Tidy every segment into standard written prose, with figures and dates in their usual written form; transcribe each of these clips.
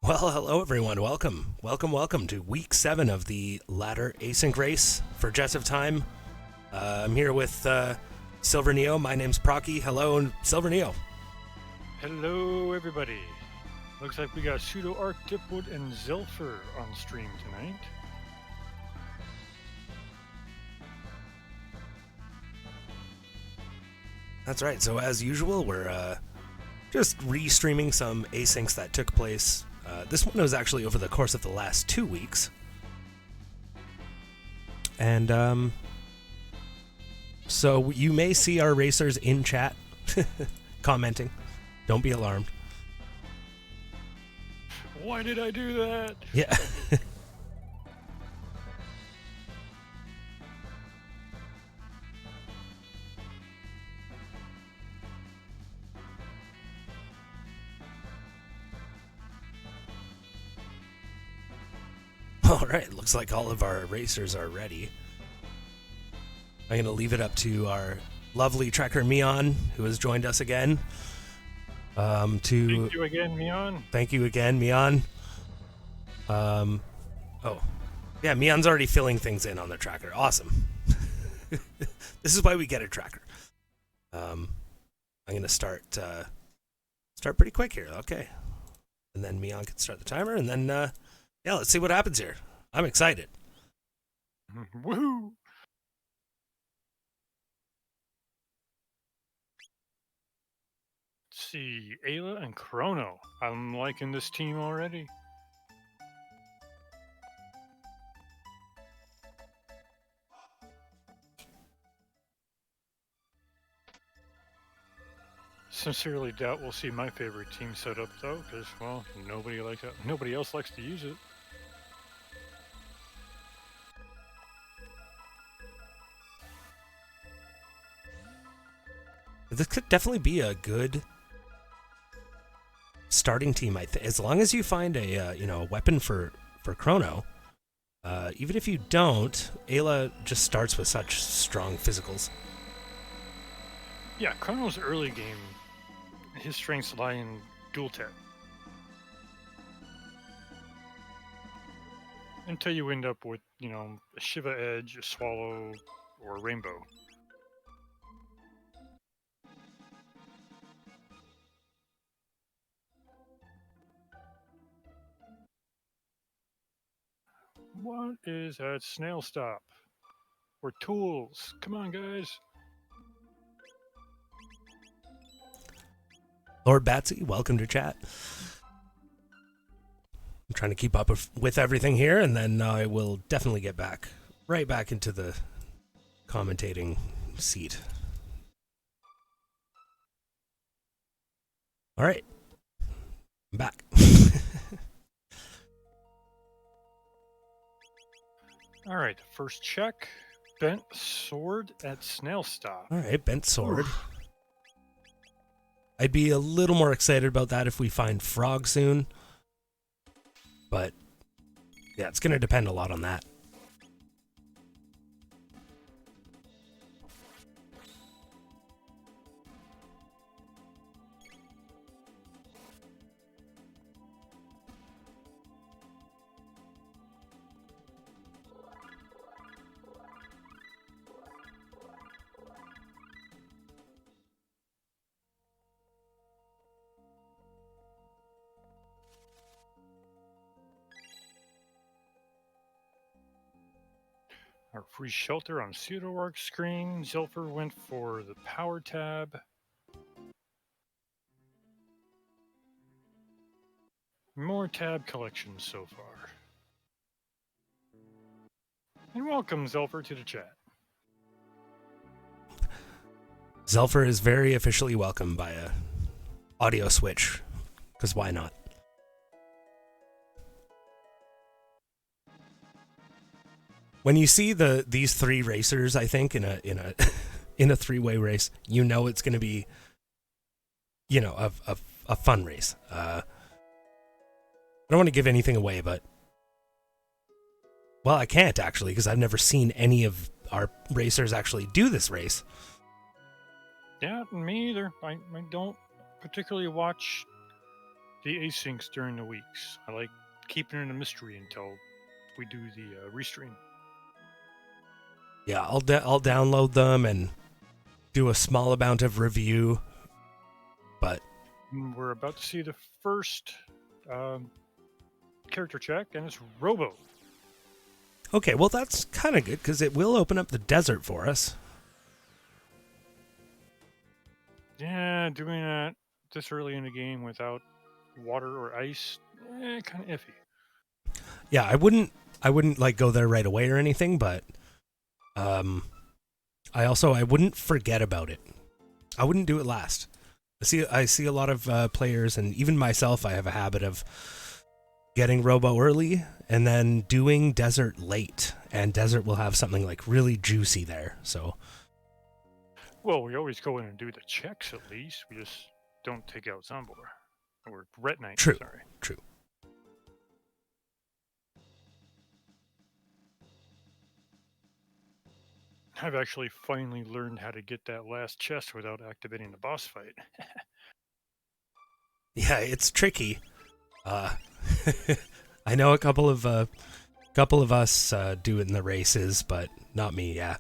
Well, hello everyone. Welcome to week 7 of the ladder async race for Jets of Time. I'm here with Silver Neo. My name's Procky. Hello, Silver Neo. Hello, everybody. Looks like we got Pseudo Arc, Dipwood, and Zilfer on stream tonight. That's right. So as usual, we're just re-streaming some asyncs that took place. This one was actually over the course of the last 2 weeks. And so you may see our racers in chat commenting. Don't be alarmed. Why did I do that? Yeah. All right, looks like all of our racers are ready. I'm going to leave it up to our lovely tracker Mion, who has joined us again. Thank you again, Mion. Thank you again, Mion. Yeah, Mion's already filling things in on the tracker. Awesome. This is why we get a tracker. I'm going to start pretty quick here. Okay. And then Mion can start the timer, and then, yeah, let's see what happens here. I'm excited. Woohoo! Let's see, Ayla and Chrono. I'm liking this team already. Sincerely doubt we'll see my favorite team set up though, because well, nobody else likes to use it. This could definitely be a good starting team, I think. As long as you find a weapon for Chrono. Even if you don't, Ayla just starts with such strong physicals. Yeah, Chrono's early game, his strengths lie in dual tap. Until you end up with, a Shiva Edge, a Swallow, or a Rainbow. What is that snail stop? We're tools. Come on, guys. Lord Batsy, welcome to chat. I'm trying to keep up with everything here, and then I will definitely get right back into the commentating seat. All right. I'm back. All right, first check. Bent sword at snail stop. All right, bent sword. Oof. I'd be a little more excited about that if we find frog soon. But, yeah, it's going to depend a lot on that. Our free shelter on Pseudo Arc screen. Zilfer went for the power tab. More tab collections so far. And welcome, Zilfer, to the chat. Zilfer is very officially welcomed by a audio switch, because why not? When you see these three racers, I think in a in a three-way race, you know it's going to be, a fun race. I don't want to give anything away, but well, I can't actually because I've never seen any of our racers actually do this race. Yeah, me either. I don't particularly watch the asyncs during the weeks. I like keeping it a mystery until we do the restream. Yeah, I'll download them and do a small amount of review. But We're about to see the first character check, and it's Robo. okay, well that's kind of good because it will open up the desert for us. Yeah, doing that this early in the game without water or ice, kind of iffy. Yeah, I wouldn't like go there right away or anything, but I wouldn't forget about it. I wouldn't do it last. I see a lot of players, and even myself, I have a habit of getting Robo early and then doing Desert late, and Desert will have something like really juicy there. So, Well, we always go in and do the checks at least. We just don't take out Zombor or Ret Knight. True. Sorry. True. I've actually finally learned how to get that last chest without activating the boss fight. Yeah, it's tricky. I know a couple of us do it in the races, but not me. Yeah,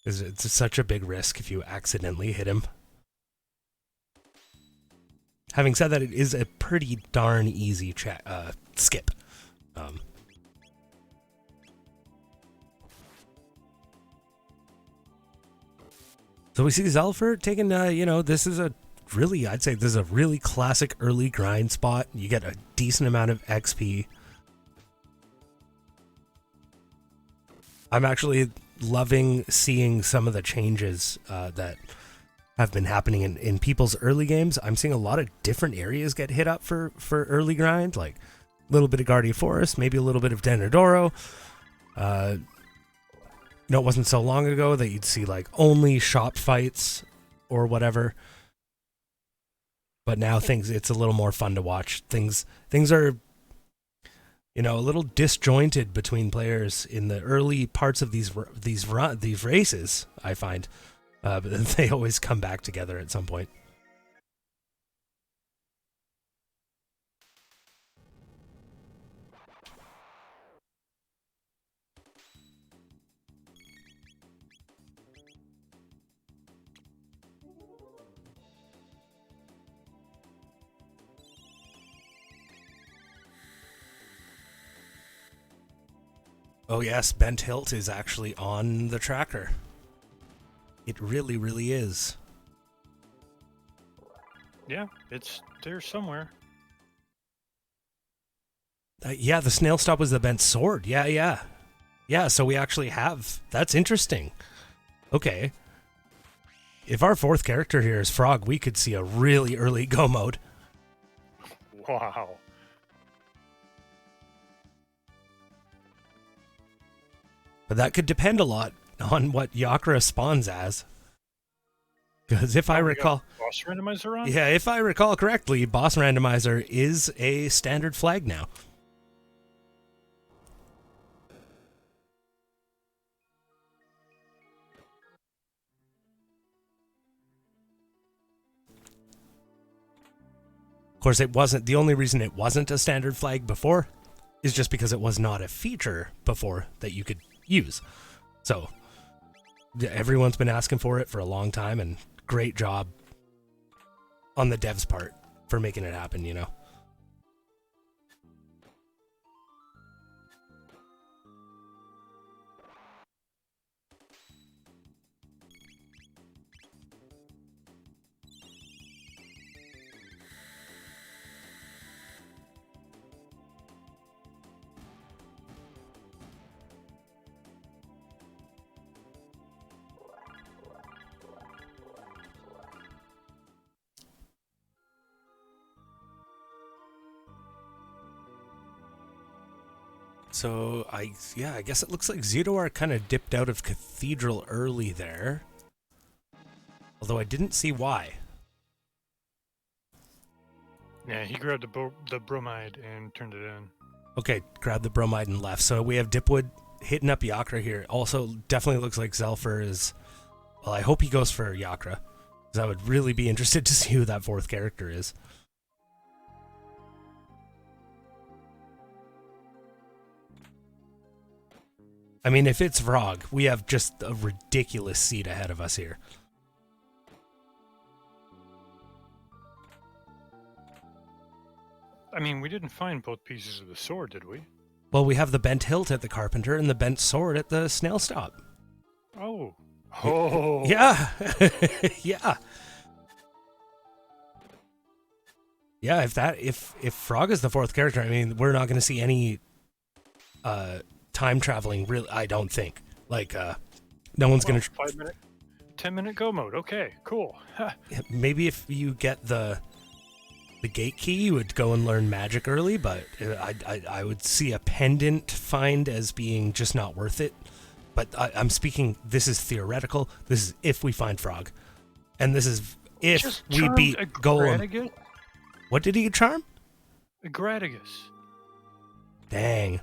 it's such a big risk if you accidentally hit him. Having said that, it is a pretty darn easy skip. So we see Zelfer taking, this is I'd say this is a really classic early grind spot. You get a decent amount of XP. I'm actually loving seeing some of the changes that have been happening in people's early games. I'm seeing a lot of different areas get hit up for early grind, like a little bit of Guardia Forest, maybe a little bit of Denadoro. It wasn't so long ago that you'd see like only shop fights or whatever. But now it's a little more fun to watch. Things are, a little disjointed between players in the early parts of these races, I find. But they always come back together at some point. Oh yes, Bent Hilt is actually on the tracker. It really, really is. Yeah, it's there somewhere. Yeah, the snail stop was the bent sword. Yeah. So we actually have. That's interesting. Okay. If our fourth character here is Frog, we could see a really early go mode. Wow. But that could depend a lot on what Yakra spawns as. Because if I recall... Boss Randomizer on? Yeah, if I recall correctly, Boss Randomizer is a standard flag now. Of course, it wasn't... The only reason it wasn't a standard flag before is just because it was not a feature before that you could use. So, everyone's been asking for it for a long time, and great job on the devs' part for making it happen, So, I guess it looks like Zudor kind of dipped out of Cathedral early there. Although I didn't see why. Yeah, he grabbed the bromide and turned it in. Okay, grabbed the bromide and left. So we have Dipwood hitting up Yakra here. Also, definitely looks like Zelfer is... Well, I hope he goes for Yakra. Because I would really be interested to see who that fourth character is. I mean, if it's Frog, we have just a ridiculous seat ahead of us here. I mean, we didn't find both pieces of the sword, did we? Well, we have the bent hilt at the carpenter and the bent sword at the snail stop. Oh. Oh. Yeah. Yeah. Yeah, if Frog is the fourth character, I mean, we're not going to see any time traveling, really, I don't think. Like, no one's going to... 5-minute, 10-minute go mode. Okay, cool. Maybe if you get the gate key, you would go and learn magic early, but I would see a pendant find as being just not worth it. But I'm speaking, this is theoretical. This is if we find Frog. And this is if Just we beat charmed Golem. Gradigus? What did he charm? Gradigus. Dang.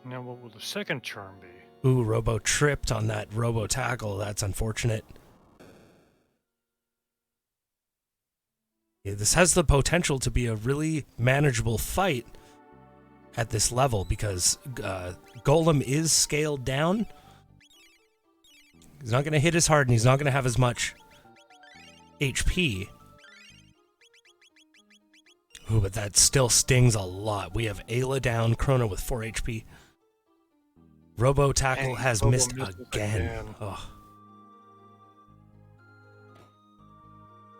Now, what will the second charm be? Ooh, Robo tripped on that Robo tackle. That's unfortunate. Yeah, this has the potential to be a really manageable fight at this level because Golem is scaled down. He's not going to hit as hard and he's not going to have as much HP. Ooh, but that still stings a lot. We have Ayla down, Chrono with 4 HP. Robo Tackle has Robo missed misses again. Oh.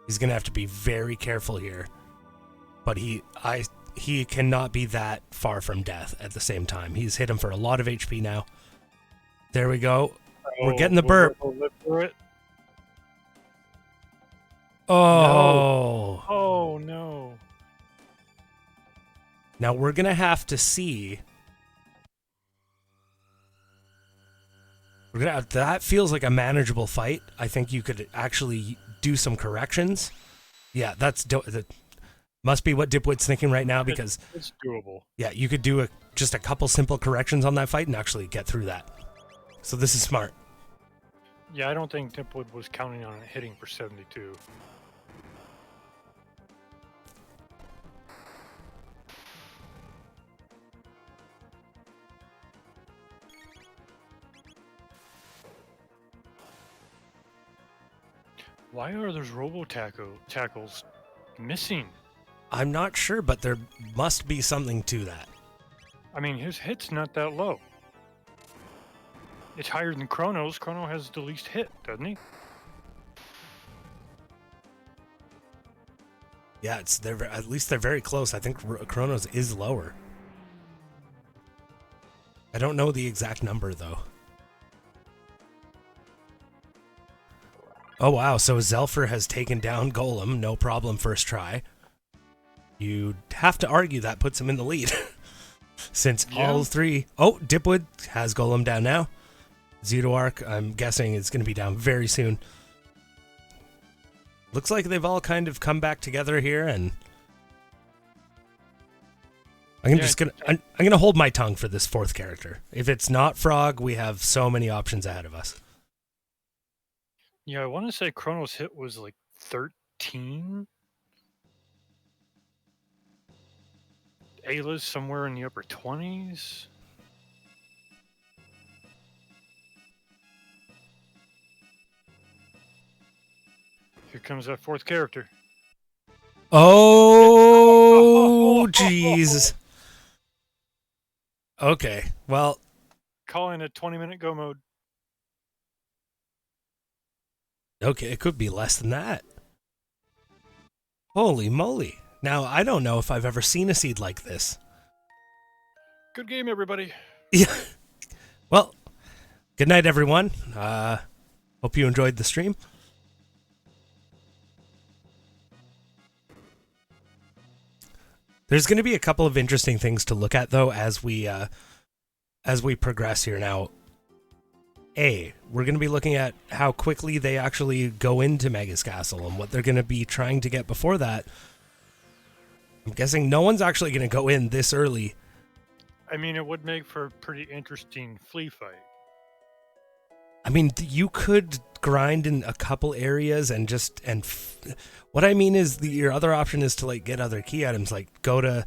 He's going to have to be very careful here. But he cannot be that far from death at the same time. He's hit him for a lot of HP now. There we go. We're getting the burp. We'll live through it. Oh. No. Oh, no. Now we're going to have to see. That feels like a manageable fight. I think you could actually do some corrections. Yeah, that must be what Dipwit's thinking right now because it's doable. Yeah, you could do just a couple simple corrections on that fight and actually get through that. So this is smart. Yeah, I don't think Dipwood was counting on it hitting for 72. Why are those tackles missing? I'm not sure, but there must be something to that. I mean, his hit's not that low. It's higher than Chrono's. Chrono has the least hit, doesn't he? Yeah, at least they're very close. I think Chrono's is lower. I don't know the exact number, though. Oh, wow. So Zelfer has taken down Golem. No problem, first try. You'd have to argue that puts him in the lead. Since all three... Oh, Dipwood has Golem down now. Zooark, I'm guessing, is going to be down very soon. Looks like they've all kind of come back together here, and... I'm gonna hold my tongue for this fourth character. If it's not Frog, we have so many options ahead of us. Yeah, I want to say Chrono's hit was like 13. Ayla's somewhere in the upper 20s. Here comes that fourth character. Oh, jeez. Okay, well... Calling a 20-minute go mode. Okay, it could be less than that. Holy moly. Now, I don't know if I've ever seen a seed like this. Good game, everybody. Yeah. Well, good night, everyone. Hope you enjoyed the stream. There's going to be a couple of interesting things to look at, though, as we progress here. Now, we're going to be looking at how quickly they actually go into Mega's Castle and what they're going to be trying to get before that. I'm guessing no one's actually going to go in this early. I mean, it would make for a pretty interesting flea fight. I mean, you could grind in a couple areas and what I mean is your other option is to like get other key items, like go to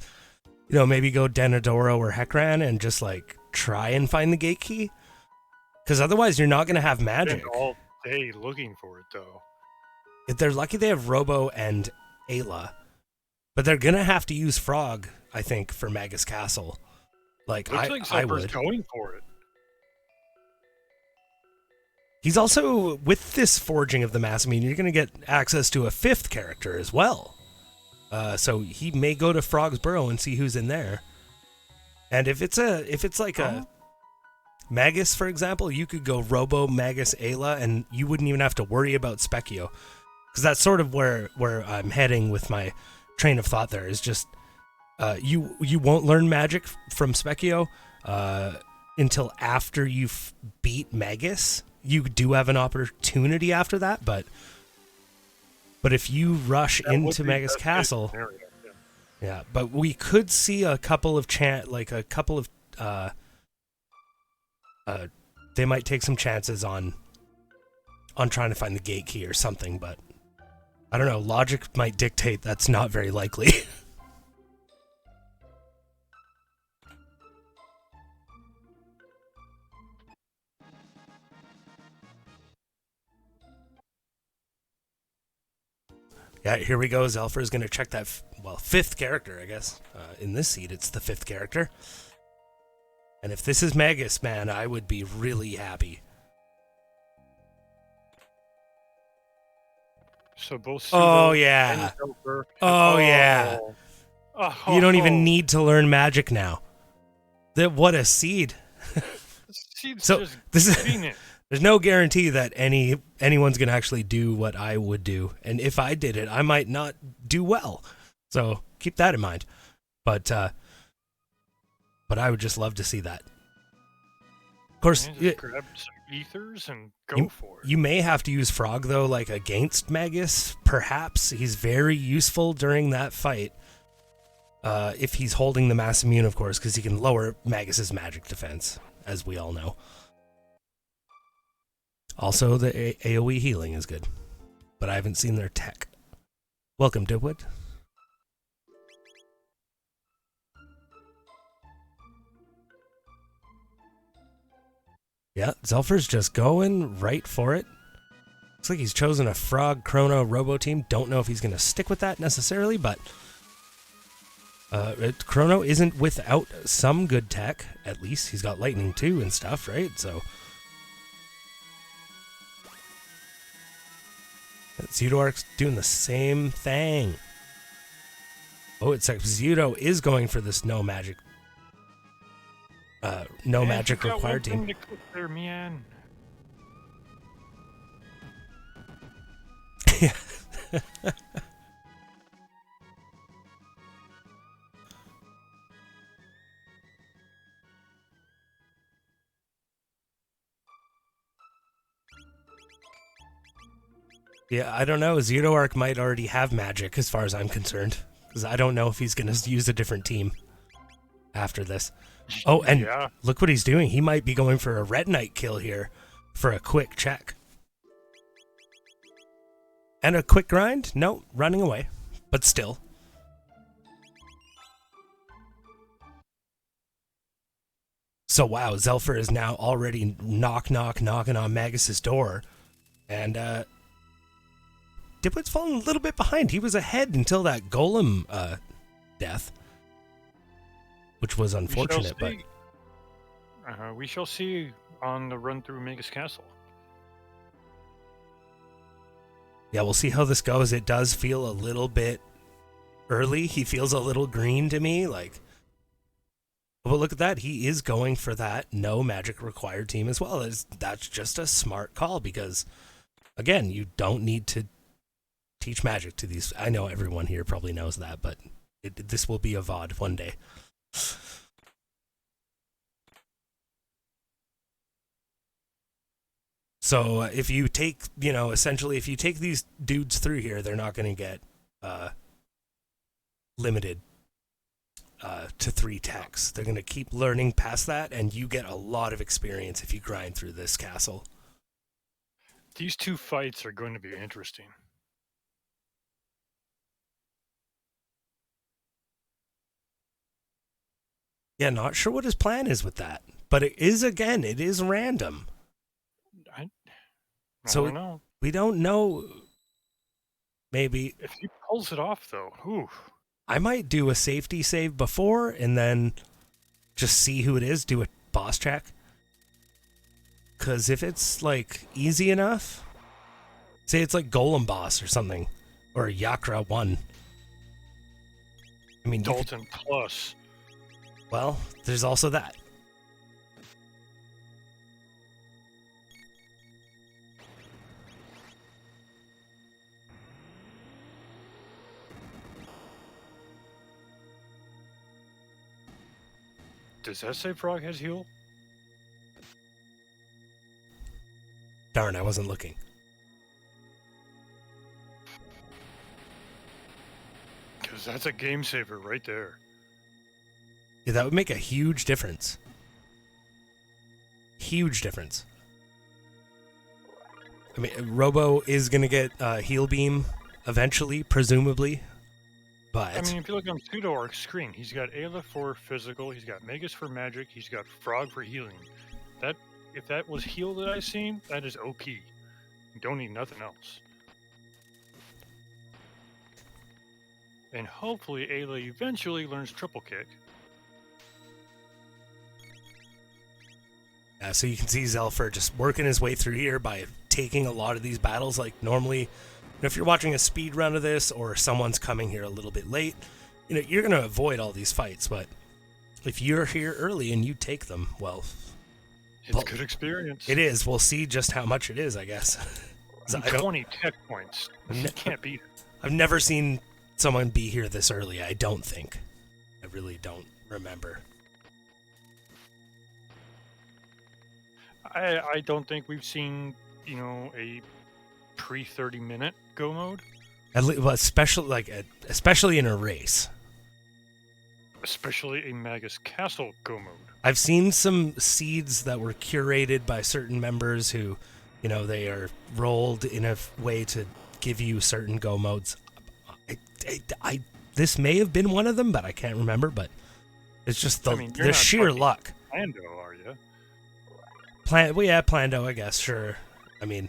maybe go Denadoro or Hekran and just like try and find the gate key. Because otherwise, you're not going to have magic. Spend all day looking for it, though. If they're lucky, they have Robo and Ayla. But they're going to have to use Frog, I think, for Magus Castle. Like, Looks like I Zephyr's would. going for it. He's also, with this forging of the Massamine, you're going to get access to a 5th character as well. So he may go to Frog's Burrow and see who's in there. And if it's like a Magus, for example, you could go Robo, Magus, Ayla, and you wouldn't even have to worry about Specchio. Because that's sort of where I'm heading with my train of thought there, is just you won't learn magic from Specchio until after you've beat Magus. You do have an opportunity after that, but if you rush into Magus Castle, yeah, but we could see a couple of they might take some chances on trying to find the gate key or something, but I don't know, logic might dictate that's not very likely. Yeah, here we go. Zelfer is going to check that, 5th character, I guess. In this seed, it's the 5th character. And if this is Magus, man, I would be really happy. So both. Oh, yeah. Oh, yeah. Oh. You don't even need to learn magic now. What a seed. So this is... There's no guarantee that anyone's going to actually do what I would do. And if I did it, I might not do well. So keep that in mind. But I would just love to see that. Of course, just grab some ethers and go for it. You may have to use Frog, though, like against Magus. Perhaps he's very useful during that fight. If he's holding the Mass Immune, of course, because he can lower Magus's magic defense, as we all know. Also, the AoE healing is good, but I haven't seen their tech. Welcome, Dipwood. Yeah, Zelfer's just going right for it. Looks like he's chosen a Frog Chrono Robo team. Don't know if he's going to stick with that necessarily, but Chrono isn't without some good tech. At least he's got Lightning too and stuff, right? So Pseudo-Arc's doing the same thing. Oh, it's like Pseudo is going for this no magic required team. There, man. Yeah, I don't know. Pseudo-Arc might already have magic as far as I'm concerned. Because I don't know if he's going to use a different team after this. Oh, and look what he's doing. He might be going for a Red Knight kill here for a quick check. And a quick grind? No, running away. But still. So wow, Zelfer is now already knocking on Magus's door. And Dipwood's fallen a little bit behind. He was ahead until that golem death. Which was unfortunate, but we shall see on the run through Magus Castle. Yeah, we'll see how this goes. It does feel a little bit early. He feels a little green to me, like. But look at that. He is going for that no magic required team as well. That's just a smart call because, again, you don't need to teach magic to these. I know everyone here probably knows that, but this will be a VOD one day. So if you take, essentially, if you take these dudes through here, they're not going to get limited to 3 techs. They're going to keep learning past that, and you get a lot of experience if you grind through this castle. These 2 fights are going to be interesting. Yeah, not sure what his plan is with that. But it is random. I So don't know. we don't know. Maybe If he pulls it off, though, ooh. I might do a safety save before and then just see who it is, do a boss check. Because if it's like easy enough, say it's like Golem boss or something, or Yakra 1. I mean, Dalton plus. well, there's also that. Does that say Frog has heal? Darn, I wasn't looking. Because that's a game saver right there. Yeah, that would make a huge difference. Huge difference. I mean, Robo is going to get heal beam eventually, presumably. But I mean, if you look on Pseudo-Arc's screen, he's got Ayla for physical, he's got Magus for magic, he's got Frog for healing. If that was heal that I seen, that is OP. You don't need nothing else. And hopefully Ayla eventually learns triple kick. so you can see Zelfer just working his way through here by taking a lot of these battles. Like normally, if you're watching a speed run of this or someone's coming here a little bit late, you're going to avoid all these fights. But if you're here early and you take them, well, It's good experience. it is. We'll see just how much it is, I guess. 20 tech points. You can't beat it. I've never seen someone be here this early, I don't think. I really don't remember. I don't think we've seen, a pre 30-minute go mode. Especially in a race. Especially a Magus Castle go mode. I've seen some seeds that were curated by certain members who, they are rolled in a way to give you certain go modes. This may have been one of them, but I can't remember. But it's just the sheer luck. Plando, are you? Plando, I guess, sure. I mean,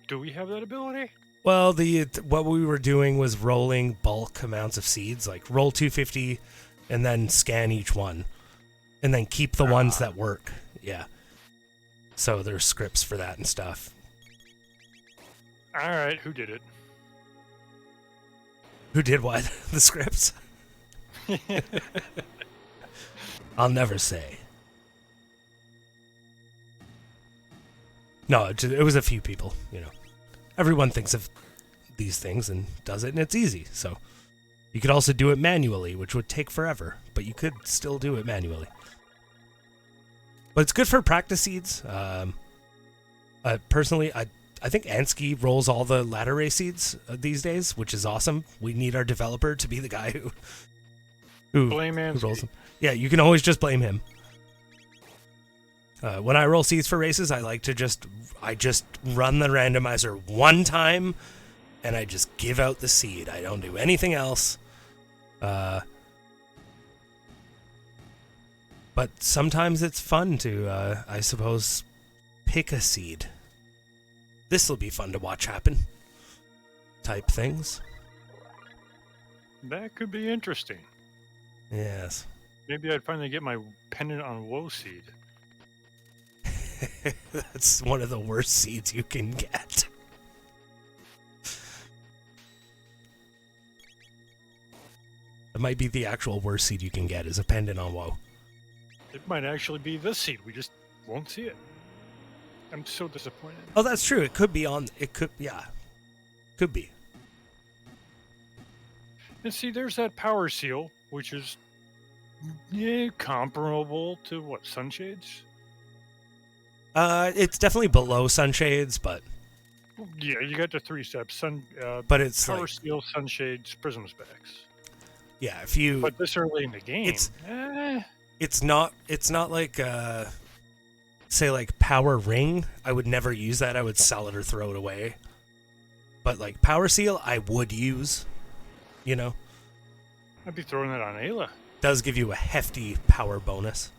do we have that ability? Well, what we were doing was rolling bulk amounts of seeds, like roll 250 and then scan each one. And then keep the ones that work. Yeah. So there's scripts for that and stuff. Alright, who did it? Who did what? The scripts? I'll never say. No, it was a few people, Everyone thinks of these things and does it, and it's easy. So you could also do it manually, which would take forever, but you could still do it manually. But it's good for practice seeds. Personally, I think ASYNC rolls all the ladder race seeds these days, which is awesome. We need our developer to be the guy who rolls them. Yeah, you can always just blame him. When I roll seeds for races, I like to just run the randomizer one time, and I just give out the seed. I don't do anything else. But sometimes it's fun to, I suppose, pick a seed. This'll be fun to watch happen. Type things. That could be interesting. Yes. Maybe I'd finally get my pendant on Woe seed. That's one of the worst seeds you can get. That might be the actual worst seed you can get, is a pendant on Woe. It might actually be this seed. We just won't see it. I'm so disappointed. Oh, that's true. It could be on... yeah. Could be. And see, there's that power seal, which is comparable to, what, Sunshades? It's definitely below Sunshades, but... Yeah, you got the 3 steps. But it's Power seal, Sunshades, Prism Specs. Yeah, if you... But this early in the game... It's not like... say, like, Power Ring. I would never use that. I would sell it or throw it away. But, Power Seal, I would use. I'd be throwing that on Ayla. does give you a hefty power bonus.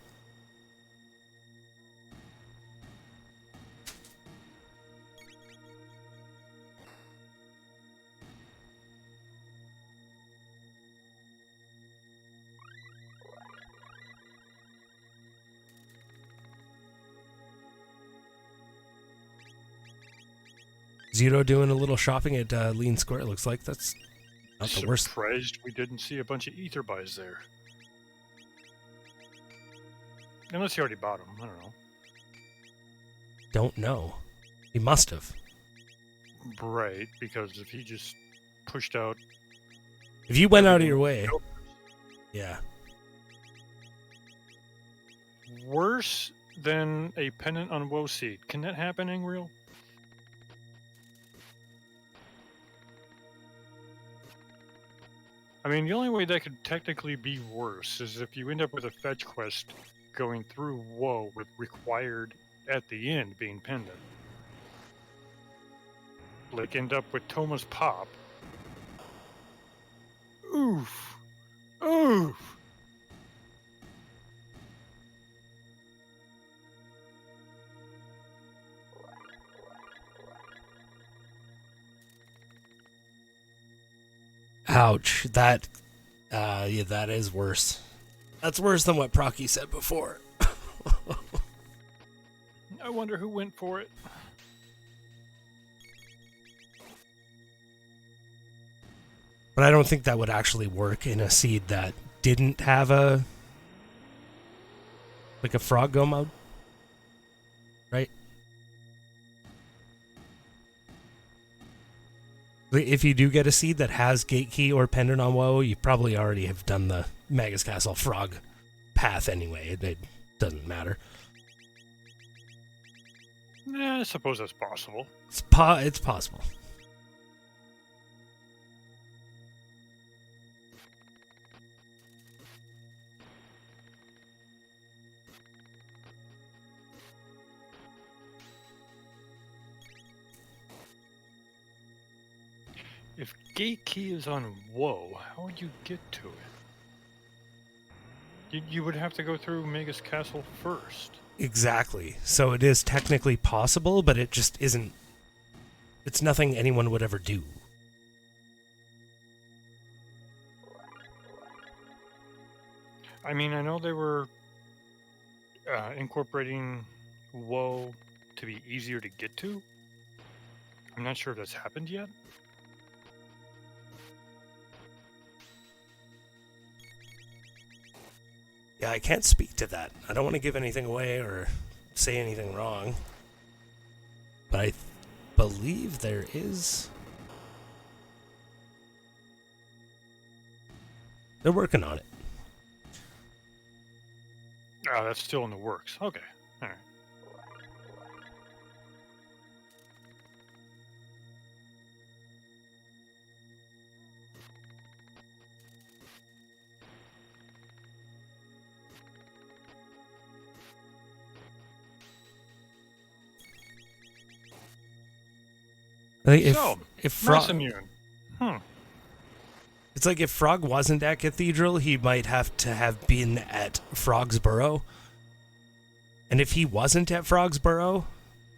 Zero doing a little shopping at Lean Square. Looks like that's not the worst. Surprised we didn't see a bunch of ether buys there. Unless he already bought them. I don't know. Don't know. He must have. Right, because if he just pushed out... If you went out of your way... Yeah. Worse than a pendant on Woe Seed. Can that happen, Angreal? I mean, the only way that could technically be worse is if you end up with a fetch quest going through Woe with required at the end being pendant. Like end up with Toma's Pop. Oof. Oof. Ouch. That is worse. That's worse than what Procky said before. I wonder who went for it. But I don't think that would actually work in a seed that didn't have a frog go mode. Right? If you do get a seed that has Gate Key or Pendant on Woe, you probably already have done the Magus Castle frog path anyway. It doesn't matter. Yeah, I suppose that's possible. It's possible. If Gate Key is on Woe, how would you get to it? You would have to go through Magus Castle first. Exactly. So it is technically possible, but it just isn't. It's nothing anyone would ever do. I mean, I know they were incorporating Woe to be easier to get to. I'm not sure if that's happened yet. Yeah, I can't speak to that. I don't want to give anything away or say anything wrong. But I believe there is... They're working on it. Oh, that's still in the works. Okay. All right. I think So, if Frog, Immune. it's like if Frog wasn't at Cathedral, he might have to have been at Frog's Burrow. And if he wasn't at Frog's Burrow,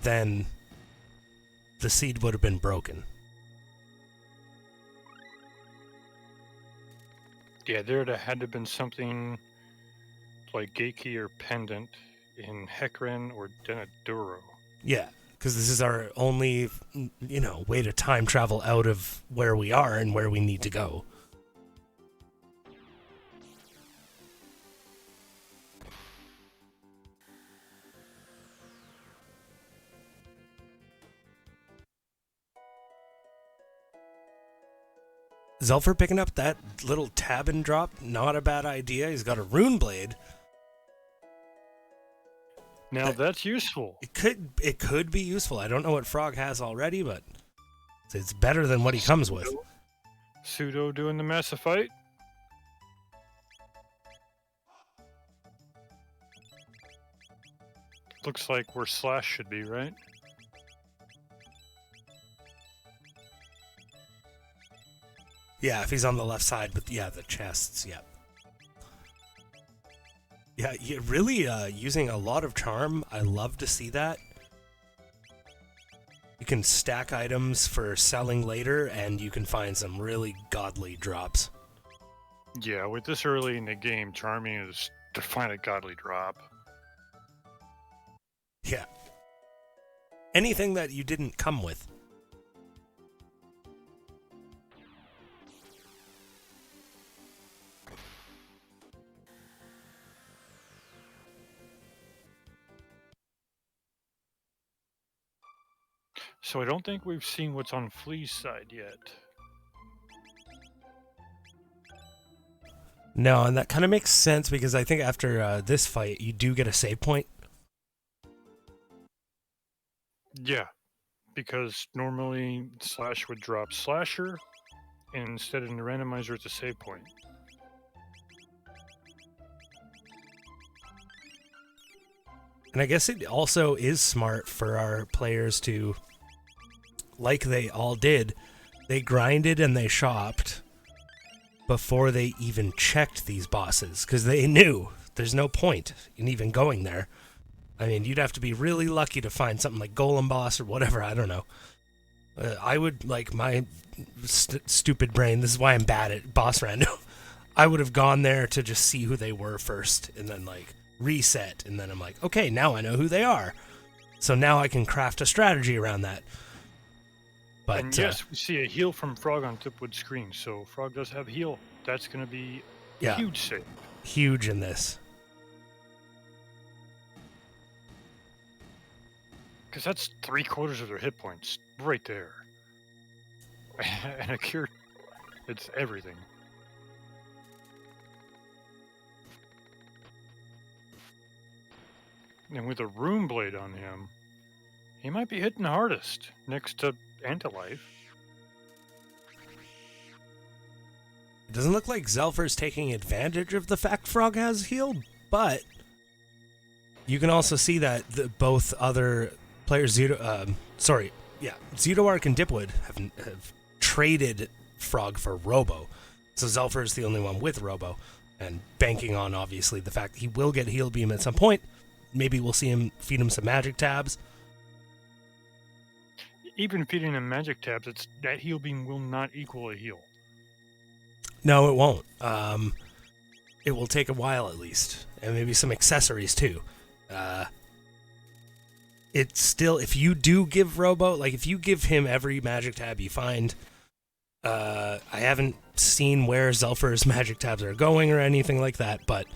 then the seed would have been broken. Yeah, there'd have had to have been something like Gate Key or Pendant in Hecarim or Denaduro. Yeah, because this is our only, way to time travel out of where we are and where we need to go. Zelfer picking up that little tab and drop, not a bad idea. He's got a rune blade. Now that's useful. It could be useful. I don't know what Frog has already, but it's better than what he comes with. Pseudo doing the massive fight. Looks like where Slash should be, right? Yeah, if he's on the left side, but yeah, the chests, yeah. Yeah, you're really using a lot of charm. I love to see that. You can stack items for selling later, and you can find some really godly drops. Yeah, with this early in the game, charming is to find a godly drop. Yeah. Anything that you didn't come with. So I don't think we've seen what's on Flea's side yet. No, and that kind of makes sense because I think after this fight, you do get a save point. Yeah, because normally Slash would drop Slasher, and instead in the randomizer it's a save point. And I guess it also is smart for our players to, like they all did, they grinded and they shopped before they even checked these bosses, because they knew there's no point in even going there. I mean, you'd have to be really lucky to find something like Golem Boss or whatever, I don't know. I would, like, my stupid brain, this is why I'm bad at boss random, I would have gone there to just see who they were first, and then, like, reset, and then I'm like, okay, now I know who they are. So now I can craft a strategy around that. But, and yes, we see a heal from Frog on Tipwood's screen, so Frog does have heal. That's going to be a huge save. Huge in this. Because that's 3/4 of their hit points right there. And a cure, it's everything. And with a Rune Blade on him, he might be hitting hardest next to Antilife. It doesn't look like Zelfer's taking advantage of the fact Frog has heal, but you can also see that both other players, Zitoark and Dipwood have traded Frog for Robo. So Zelfer is the only one with Robo, and banking on, obviously, the fact that he will get Heal Beam at some point. Maybe we'll see him feed him some magic tabs. Even feeding him magic tabs, that Heal Beam will not equal a heal. No, it won't. It will take a while at least, and maybe some accessories too. It's still, if you do give Robo, like if you give him every magic tab you find, I haven't seen where Zelfer's magic tabs are going or anything like that, but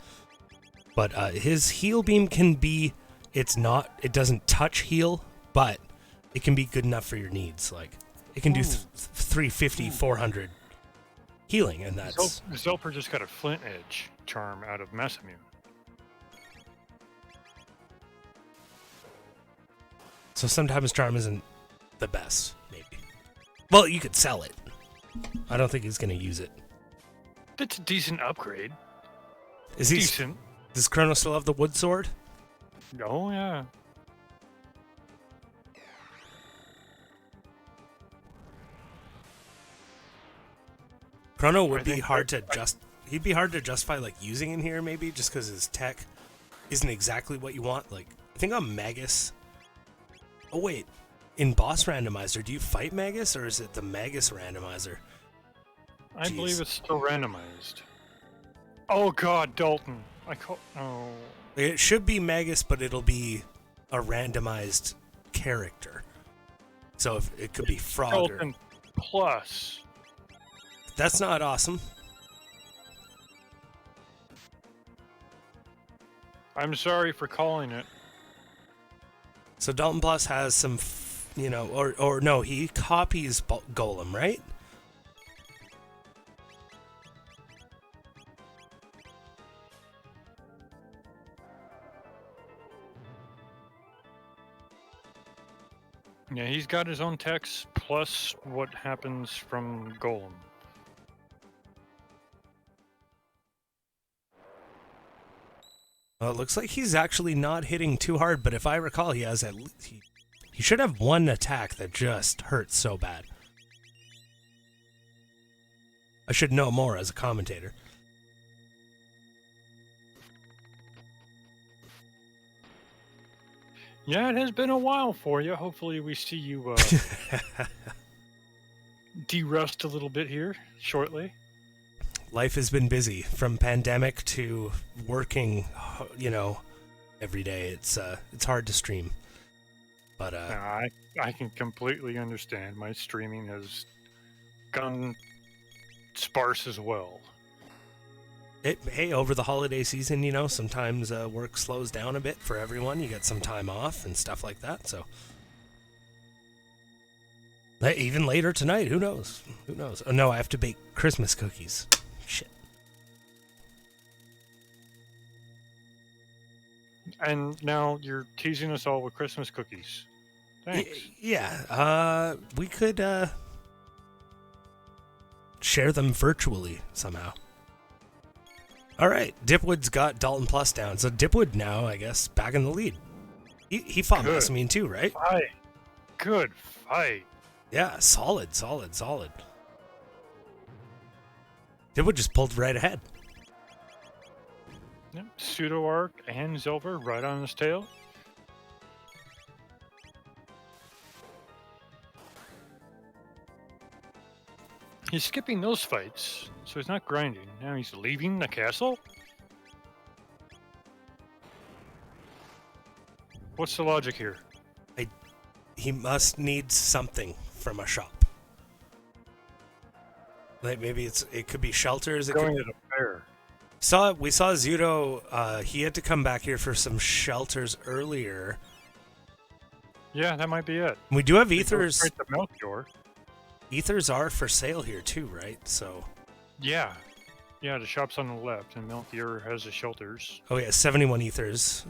his heal beam can be, it doesn't touch heal, but it can be good enough for your needs. Like it can do 350, 400 healing, and that's... Zelfer just got a Flint Edge charm out of Massamune. So sometimes charm isn't the best, maybe. Well, you could sell it. I don't think he's going to use it. It's a decent upgrade. Is he decent? Does Chrono still have the wood sword? Oh, yeah. Chrono would be hard to he'd be hard to justify like using in here maybe just because his tech isn't exactly what you want. Like I think on Magus. Oh wait, in boss randomizer, do you fight Magus or is it the Magus randomizer? I believe it's still randomized. Oh god, Dalton. It should be Magus, but it'll be a randomized character. So if it could be Frog Dalton plus. That's not awesome. I'm sorry for calling it. So Dalton Plus has some, or no, he copies Golem, right? Yeah, he's got his own text plus what happens from Golem. Well, it looks like he's actually not hitting too hard, but if I recall, he has he should have one attack that just hurts so bad. I should know more as a commentator. Yeah, it has been a while for you. Hopefully, we see you de-rust a little bit here shortly. Life has been busy from pandemic to working, every day. It's hard to stream. But I can completely understand. My streaming has gone sparse as well. hey, over the holiday season, sometimes work slows down a bit for everyone. You get some time off and stuff like that. So even later tonight, who knows? Who knows? Oh no, I have to bake Christmas cookies. Shit. And now you're teasing us all with Christmas cookies. Thanks. Yeah. We could share them virtually somehow. All right, Dipwood's got Dalton Plus down, so Dipwood now, I guess, back in the lead. He fought Good Massamine too, right? fight. Good fight. Yeah, solid. Dipwood just pulled right ahead. Yep. Pseudo Arc and Zelver right on his tail. He's skipping those fights, so he's not grinding. Now he's leaving the castle? What's the logic here? He must need something from a shop. Like maybe it could be shelters. Going to the fair. We saw Zudo. He had to come back here for some shelters earlier. Yeah, that might be it. We do have They go ethers. straight to Melchior. Ethers are for sale here too, right? So. Yeah. Yeah, the shop's on the left, and Melchior has the shelters. Oh yeah, 71 ethers.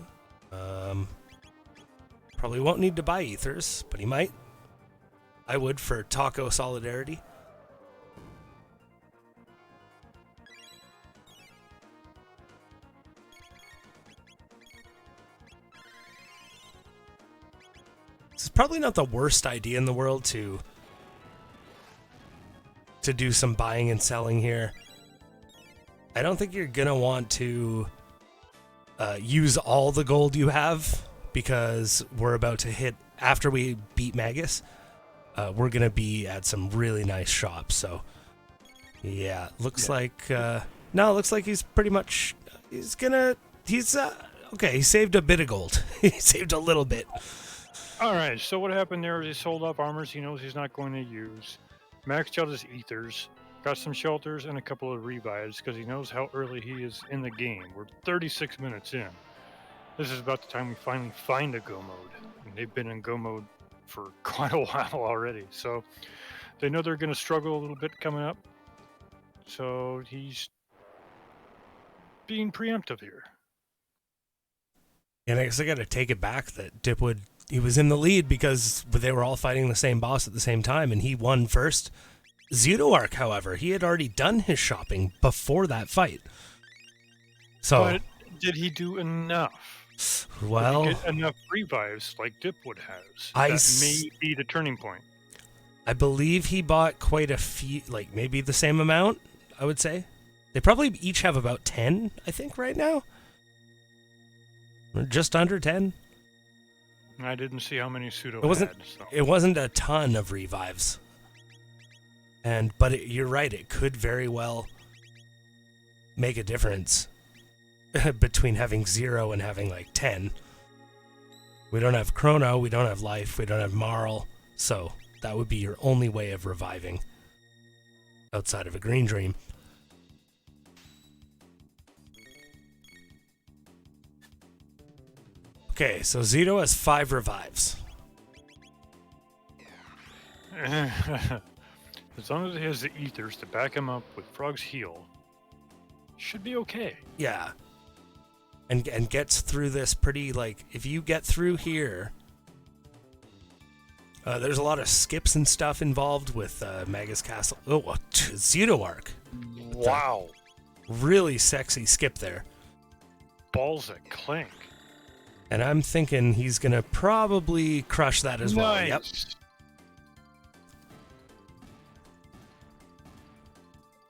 Probably won't need to buy ethers, but he might. I would for taco solidarity. This is probably not the worst idea in the world to do some buying and selling here. I don't think you're gonna want to use all the gold you have, because we're about to hit, after we beat Magus, we're gonna be at some really nice shops. So yeah, looks like looks like he's pretty much okay, he saved a bit of gold. He saved a little bit. All right, so what happened there is he sold off armors he knows he's not going to use. Maxed out his ethers, got some shelters and a couple of revives because he knows how early he is in the game. We're 36 minutes in. This is about the time we finally find a go mode. And they've been in go mode for quite a while already. So they know they're going to struggle a little bit coming up. So he's being preemptive here. And I guess I gotta take it back that Dipwood, he was in the lead because they were all fighting the same boss at the same time, and he won first. Zeudoark, however, he had already done his shopping before that fight. So, But did he do enough? well, Did he get enough revives like Dipwood has? I That s- may be the turning point. I believe he bought quite a few, like maybe the same amount, I would say. They probably each have about 10, I think, right now. Or just under 10. I didn't see how many pseudo It wasn't- had. So. It wasn't a ton of revives. But you're right, it could very well make a difference between having 0 and having like 10. We don't have Chrono, we don't have Life, we don't have Marl, so that would be your only way of reviving outside of a Green Dream. Okay, so Zito has 5 revives. As long as he has the ethers to back him up with Frog's heal, should be okay. Yeah. And gets through this pretty, like, if you get through here, there's a lot of skips and stuff involved with Magus Castle. Oh, Zeudoark. Wow. Really sexy skip there. Balls that clink. And I'm thinking he's going to probably crush that as well. Yep.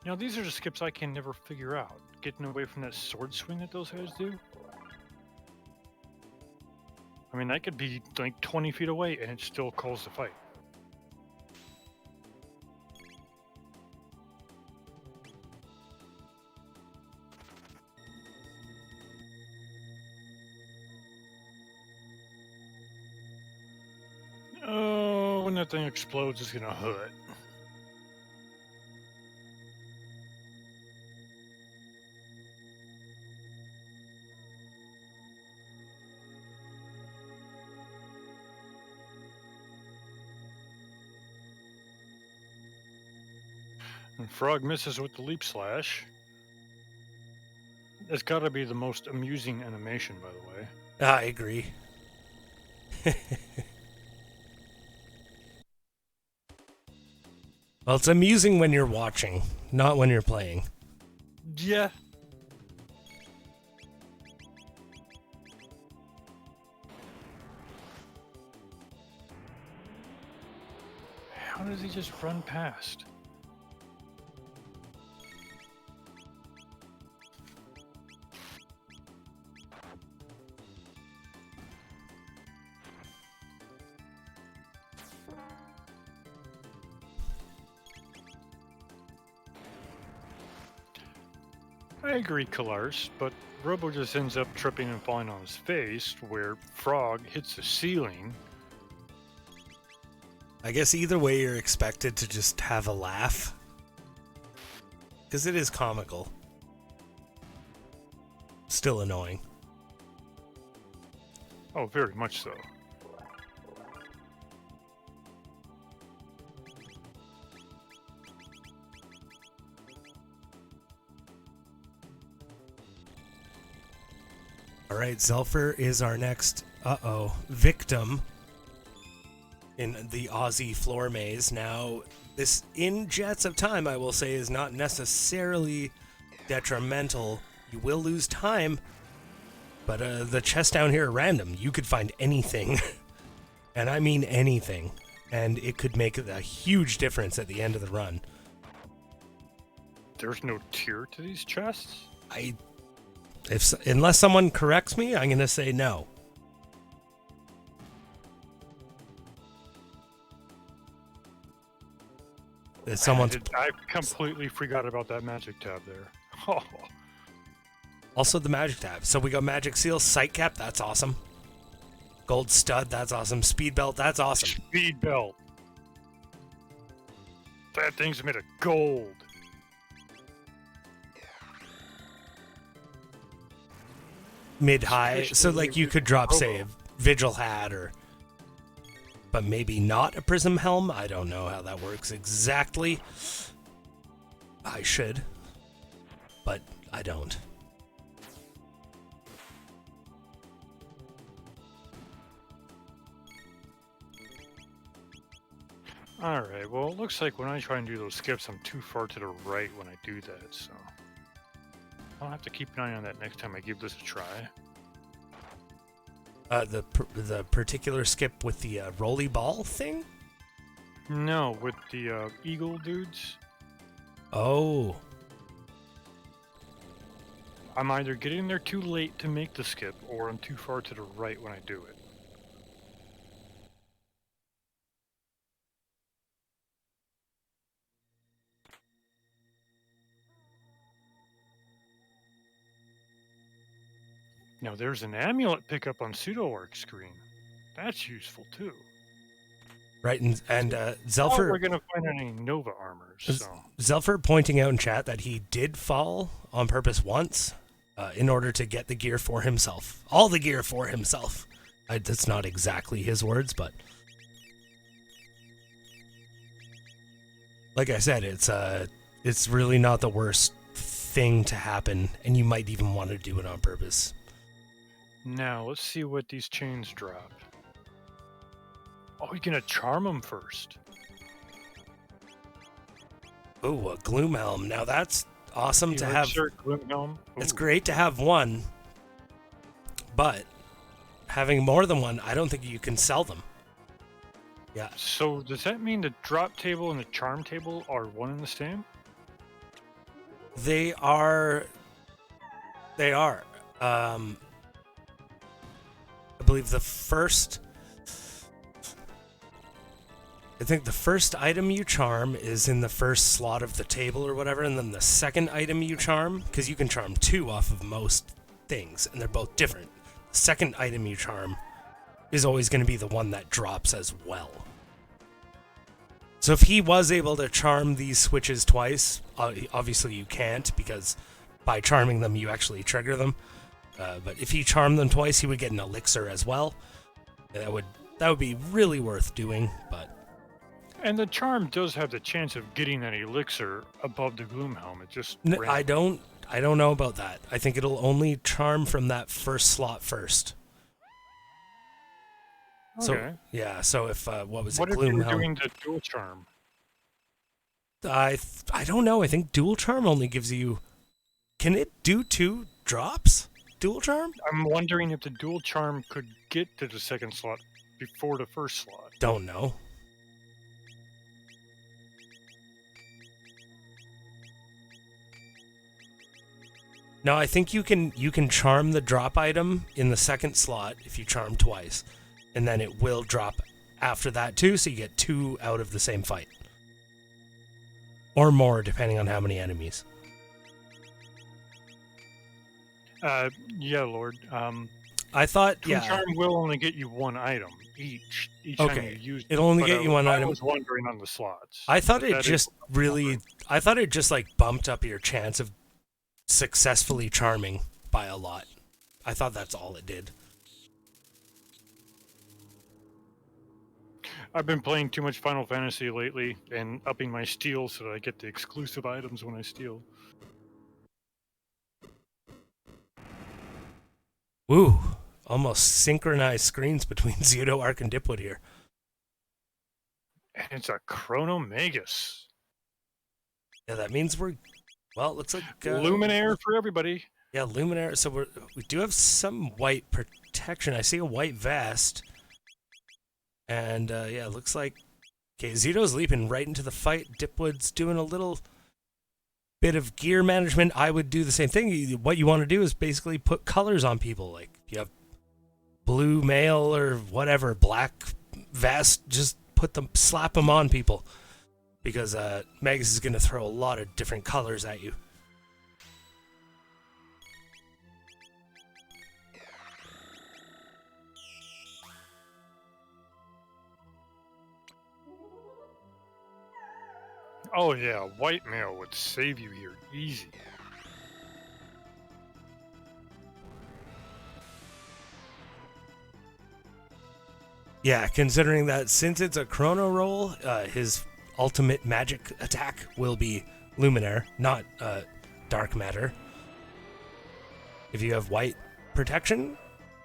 Now, these are the skips I can never figure out. Getting away from that sword swing that those guys do. I I mean, that could be like 20 feet away and it still calls the fight. Oh, when that thing explodes, it's gonna hurt. And Frog misses with the leap slash. It's got to be the most amusing animation, by the way. I agree. Well, it's amusing when you're watching, not when you're playing. Yeah. How does he just run past? I agree, Kalars, but Robo just ends up tripping and falling on his face, where Frog hits the ceiling. I guess either way, you're expected to just have a laugh. Because it is comical. Still annoying. Oh, very much so. Alright, Zelfer is our next, victim in the Aussie floor maze. Now, this in Jets of Time, I will say, is not necessarily detrimental. You will lose time, but the chests down here are random. You could find anything, and I mean anything, and it could make a huge difference at the end of the run. There's no tier to these chests? Unless someone corrects me, I'm going to say no. I completely forgot about that magic tab there. Oh. Also the magic tab. So we got magic seal, sight cap, that's awesome. Gold stud, that's awesome. Speed belt, that's awesome. Speed belt. That thing's made of gold. Mid-high, so like you could drop, say, a Vigil hat but maybe not a Prism helm. I don't know how that works exactly. I should, but I don't. Alright, well, it looks like when I try and do those skips, I'm too far to the right when I do that, so I'll have to keep an eye on that next time I give this a try. The particular skip with the rolly ball thing? No, with the eagle dudes. Oh. I'm either getting there too late to make the skip, or I'm too far to the right when I do it. Now there's an amulet pickup on Pseudo-Arc screen. That's useful too. Right, and Zelfer... we're going to find any Nova armors, so... Zelfer pointing out in chat that he did fall on purpose once in order to get the gear for himself. All the gear for himself. That's not exactly his words, but... Like I said, it's really not the worst thing to happen, and you might even want to do it on purpose. Now, let's see what these chains drop. Oh, you're gonna charm them first. Ooh, a Gloom Helm. Now that's awesome to have. Gloom Helm. It's great to have one, but having more than one, I don't think you can sell them. Yeah. So does that mean the drop table and the charm table are one and the same? They are. They are. I believe the first item you charm is in the first slot of the table or whatever, and then the second item you charm, because you can charm 2 off of most things, and they're both different. The second item you charm is always going to be the one that drops as well. So if he was able to charm these switches twice, obviously you can't, because by charming them you actually trigger them. But if he charmed them twice, he would get an elixir as well. That would be really worth doing, but... And the charm does have the chance of getting that elixir above the gloom helmet. I don't know about that. I think it'll only charm from that first slot first. Okay. So yeah. So if what was what it? If Gloom you were helmet. doing the dual charm? I don't know. I think dual charm only gives you. Can it do 2 drops? Dual charm? I'm wondering if the dual charm could get to the second slot before the first slot. Don't know. No, I think you can charm the drop item in the second slot if you charm twice, and then it will drop after that too, so you get 2 out of the same fight. Or more, depending on how many enemies. Yeah, Lord. I thought, Twin yeah. charm will only get you 1 item each time Okay, you use it. it'll only but get you 1 item. I was wondering on the slots. I thought but it that just is- really, I thought it just like bumped up your chance of successfully charming by a lot. I thought that's all it did. I've been playing too much Final Fantasy lately and upping my steal so that I get the exclusive items when I steal. Woo! Almost synchronized screens between Pseudo Arc and Dipwood here. And it's a Chronomagus. Yeah, that means we're... Well, it looks like... Luminaire for everybody. Yeah, Luminaire. So we do have some white protection. I see a white vest. And, yeah, it looks like... Okay, Zudo's leaping right into the fight. Dipwood's doing a little bit of gear management. I would do the same thing. What you want to do is basically put colors on people. Like, if you have blue mail or whatever, black vest, just slap them on people. Because Magus is going to throw a lot of different colors at you. Oh yeah, white mail would save you here easy. Yeah, considering that since it's a chrono roll, his ultimate magic attack will be Luminaire, not Dark Matter. If you have white protection,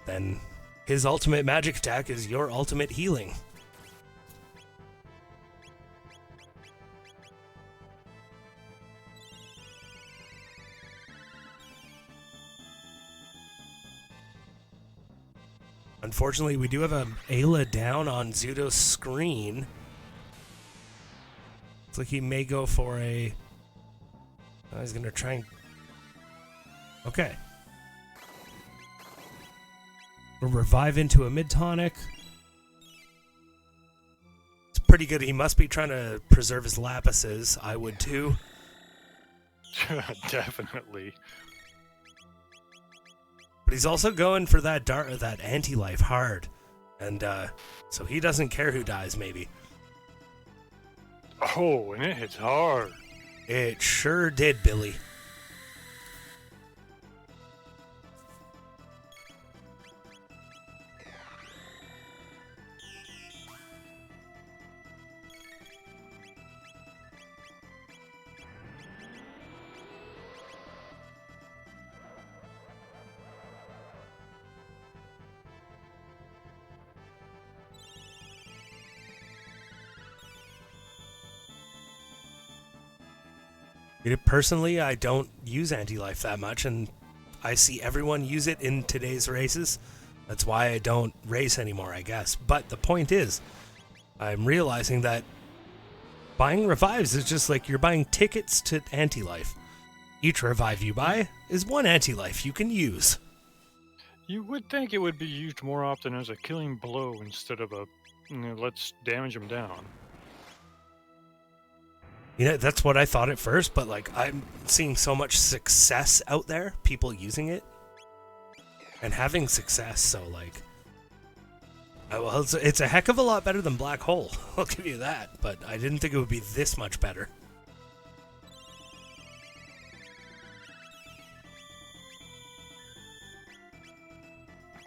then his ultimate magic attack is your ultimate healing. Unfortunately, we do have a Ayla down on Zudo's screen. Looks like he may go for a... Oh, he's going to try and... Okay. We'll revive into a mid-tonic. It's pretty good. He must be trying to preserve his lapises. I would too. Definitely. But he's also going for that anti-life hard. And so he doesn't care who dies, maybe. Oh, and it hits hard. It sure did, Billy. Personally, I don't use anti-life that much, and I see everyone use it in today's races. That's why I don't race anymore, I guess. But the point is, I'm realizing that buying revives is just like you're buying tickets to anti-life. Each revive you buy is 1 anti-life you can use. You would think it would be used more often as a killing blow instead of a, let's damage them down. You know, that's what I thought at first, but like I'm seeing so much success out there, people using it and having success. So like, well, it's a heck of a lot better than Black Hole. I'll give you that. But I didn't think it would be this much better.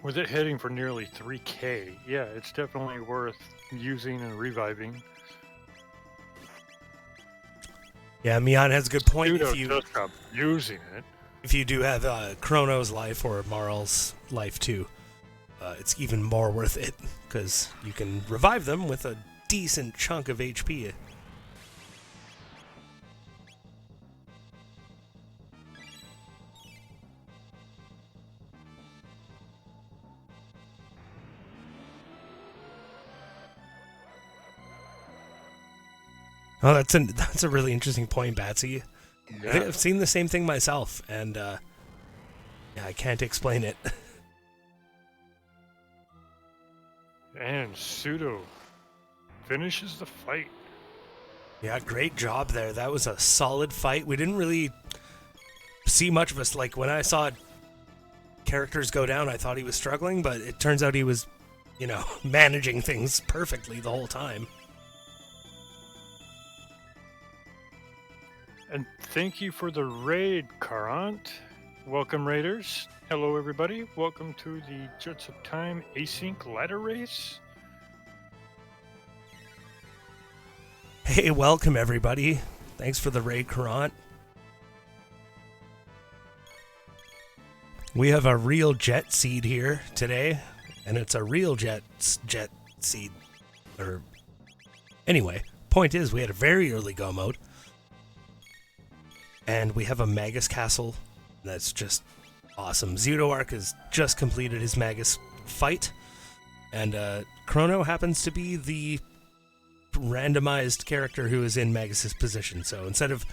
With it hitting for nearly 3K, yeah, it's definitely worth using and reviving. Yeah, Mian has a good point. Pseudo just stop using it. If you do have Chrono's life or Marl's life too, it's even more worth it because you can revive them with a decent chunk of HP. Oh, that's a really interesting point, Batsy. Yeah. I think I've seen the same thing myself, and yeah, I can't explain it. And Pseudo finishes the fight. Yeah, great job there. That was a solid fight. We didn't really see much of us. Like, when I saw characters go down, I thought he was struggling, but it turns out he was, managing things perfectly the whole time. And thank you for the raid, Karant. Welcome, Raiders. Hello, everybody. Welcome to the Jets of Time ASYNC ladder race. Hey, welcome, everybody. Thanks for the raid, Karant. We have a real jet seed here today, and it's a real jet seed. Anyway, point is, we had a very early go mode. And we have a Magus Castle that's just awesome. Zoodoark has just completed his Magus fight. And Chrono happens to be the randomized character who is in Magus's position. So instead of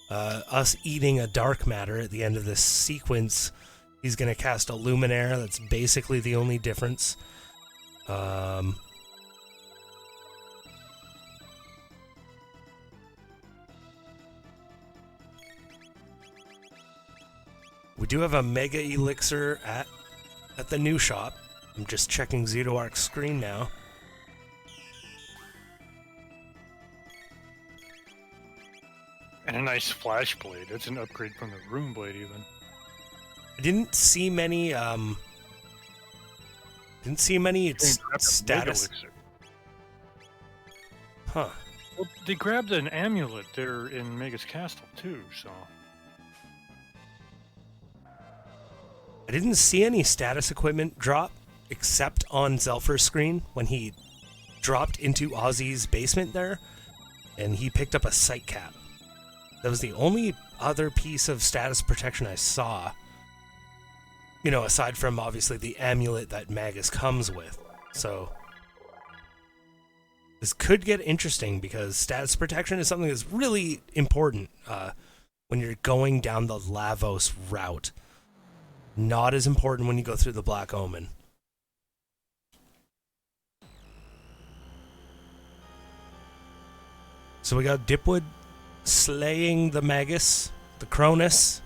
us eating a dark matter at the end of this sequence, he's going to cast a Luminaire. That's basically the only difference. We do have a Mega Elixir at the new shop. I'm just checking Zoodoark's screen now. And a nice Flash Blade. That's an upgrade from the Rune Blade, even. I didn't see many, status. Huh. Well, they grabbed an amulet there in Magus Castle, too, so... I didn't see any status equipment drop, except on Zelfer's screen when he dropped into Ozzy's basement there, and he picked up a sight cap. That was the only other piece of status protection I saw. Aside from, obviously, the amulet that Magus comes with. So, this could get interesting, because status protection is something that's really important when you're going down the Lavos route. Not as important when you go through the Black Omen. So we got Dipwood slaying the Magus, the Cronus.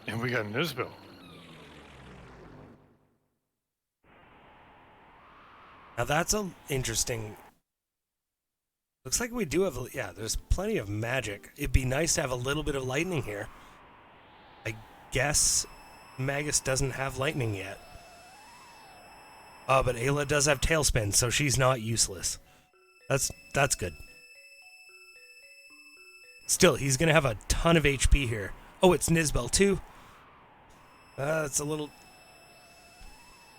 And we got Nisbel. Now that's interesting. Looks like we do have, there's plenty of magic. It'd be nice to have a little bit of lightning here. I guess Magus doesn't have lightning yet. Oh, but Ayla does have Tailspin, so she's not useless. That's good. Still, he's going to have a ton of HP here. Oh, it's Nisbel too. It's a little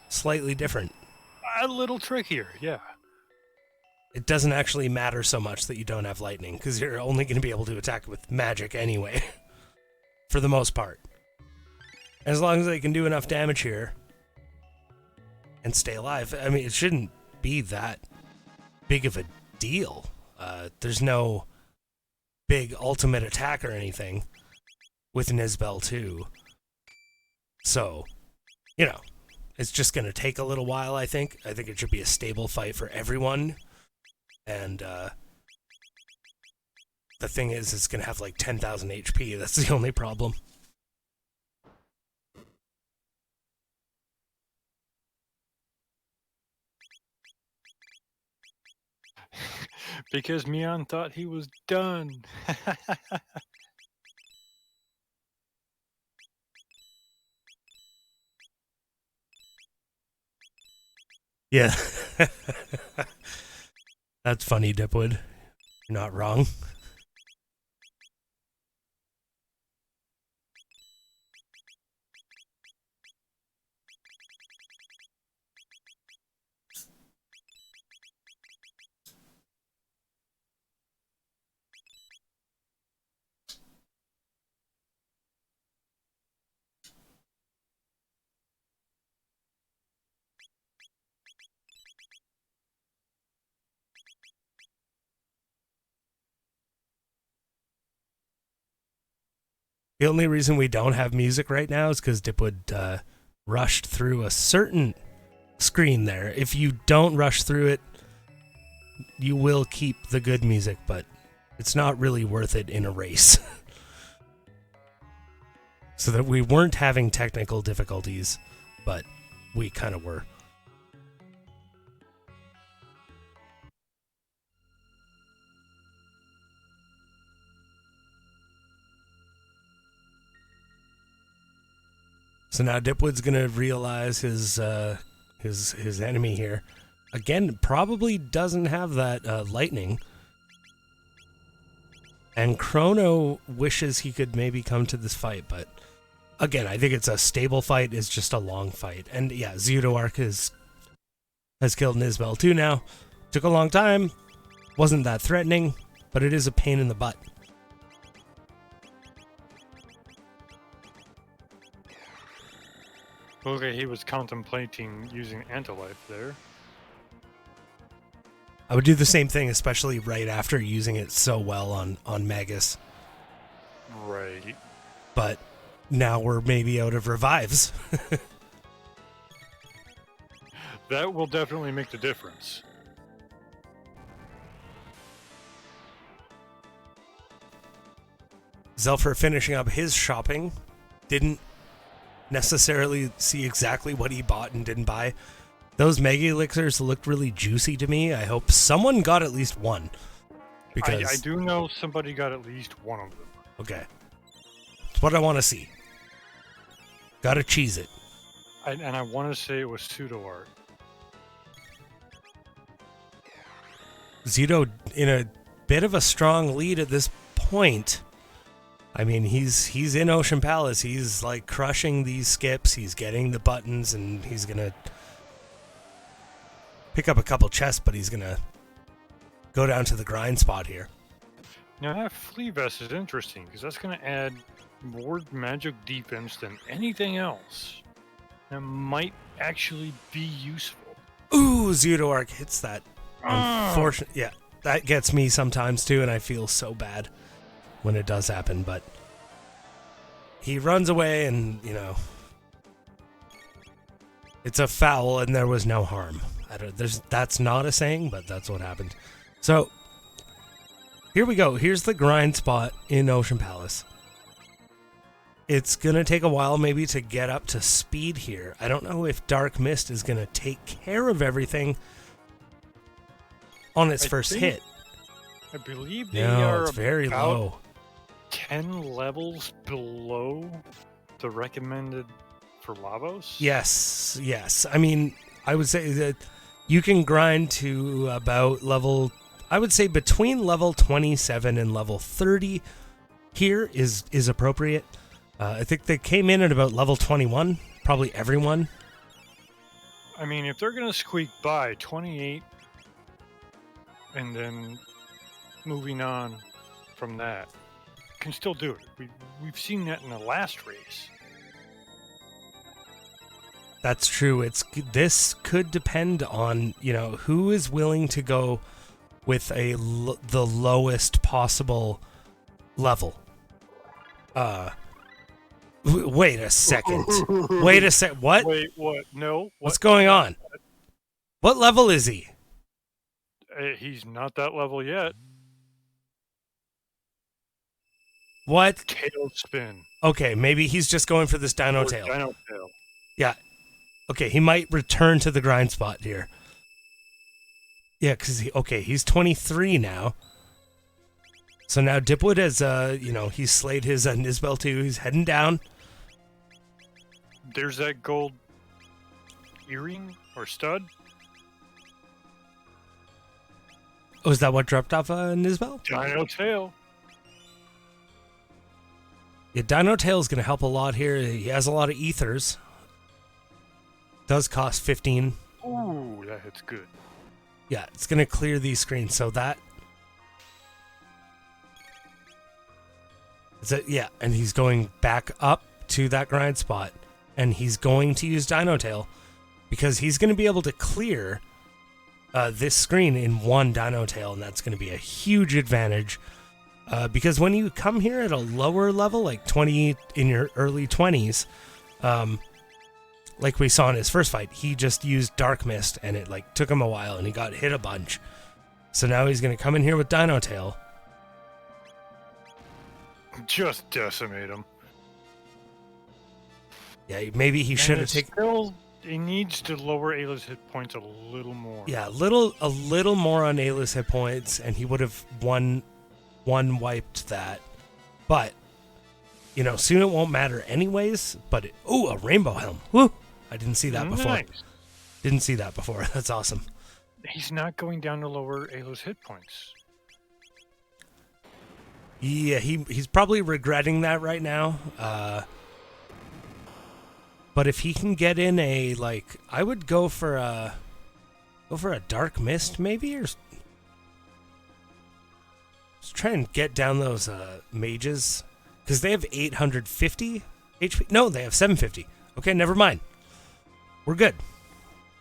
slightly different. A little trickier, yeah. It doesn't actually matter so much that you don't have lightning, because you're only going to be able to attack with magic anyway, for the most part. As long as they can do enough damage here and stay alive, I mean, it shouldn't be that big of a deal. There's no big ultimate attack or anything with Nizbel too. So, you know, it's just going to take a little while, I think. I think it should be a stable fight for everyone. And the thing is, it's going to have like 10,000 HP. That's the only problem. Because Mian thought he was done. Yeah. That's funny, Dipwood. You're not wrong. The only reason we don't have music right now is because Dipwood rushed through a certain screen there. If you don't rush through it, you will keep the good music, but it's not really worth it in a race. So that we weren't having technical difficulties, but we kind of were. So now Dipwood's gonna realize his enemy here. Again, probably doesn't have that lightning. And Chrono wishes he could maybe come to this fight, but again, I think it's a stable fight. It's just a long fight. And yeah, Zeudoark has killed Nizbel too now. Took a long time. Wasn't that threatening, but it is a pain in the butt. Okay, he was contemplating using Antilife there. I would do the same thing, especially right after using it so well on Magus. Right. But now we're maybe out of revives. That will definitely make the difference. Zelfer finishing up his shopping. Didn't necessarily see exactly what he bought and didn't buy. Those Mega Elixirs looked really juicy to me. I hope someone got at least one. Because I do know somebody got at least one of them. Okay. It's what I want to see. Gotta cheese it. And I want to say it was pseudo art. Zito in a bit of a strong lead at this point. I mean, he's in Ocean Palace. He's like crushing these skips. He's getting the buttons, and he's gonna pick up a couple chests, but he's gonna go down to the grind spot here. Now that Flea Vest is interesting because that's going to add more magic defense than anything else. That might actually be useful. Ooh, Zeudoark hits that. Unfortunate. Yeah, that gets me sometimes too, and I feel so bad when it does happen, but he runs away and, you know, it's a foul and there was no harm. That's not a saying, but that's what happened. So, here we go. Here's the grind spot in Ocean Palace. It's going to take a while maybe to get up to speed here. I don't know if Dark Mist is going to take care of everything on its first hit. I believe they are it's very about low. 10 levels below the recommended for Lavos. Yes. I mean, I would say that you can grind to about level, I would say between level 27 and level 30 here is appropriate. I think they came in at about level 21, probably everyone. I mean, if they're going to squeak by 28 and then moving on from that, can still do it. We've seen that in the last race. That's true. This could depend on, you know, who is willing to go with the lowest possible level. Wait a second. Wait a sec. What? Wait, what? No. What's going on? What level is he? He's not that level yet. What? Tailspin. Okay, maybe he's just going for this Dino Or Tail. Dino Tail. Yeah. Okay, he might return to the grind spot here. Yeah, because he's 23 now. So now Dipwood has, he's slayed his Nisbel too. He's heading down. There's that gold earring or stud. Oh, is that what dropped off Nisbel? Dino Tail. Yeah, Dino Tail is going to help a lot here. He has a lot of ethers. Does cost 15. Ooh, that hits good. Yeah, it's going to clear these screens. So that... yeah, and he's going back up to that grind spot. And he's going to use Dino Tail because he's going to be able to clear this screen in one Dino Tail, and that's going to be a huge advantage. Because when you come here at a lower level, like 20 in your early 20s, like we saw in his first fight, he just used Dark Mist, and it like took him a while, and he got hit a bunch. So now he's going to come in here with Dino Tail. Just decimate him. Yeah, maybe he should have taken... He needs to lower Ayla's hit points a little more. Yeah, a little more on Ayla's hit points, and he would have one-wiped that. But, soon it won't matter anyways. But, a rainbow helm. Woo! I didn't see that before. Nice. Didn't see that before. That's awesome. He's not going down to lower Ayla's hit points. Yeah, he's probably regretting that right now. But if he can get in I would go for a Dark Mist maybe, or just try and get down those mages, because they have 850 HP. No, they have 750. Okay, never mind. We're good.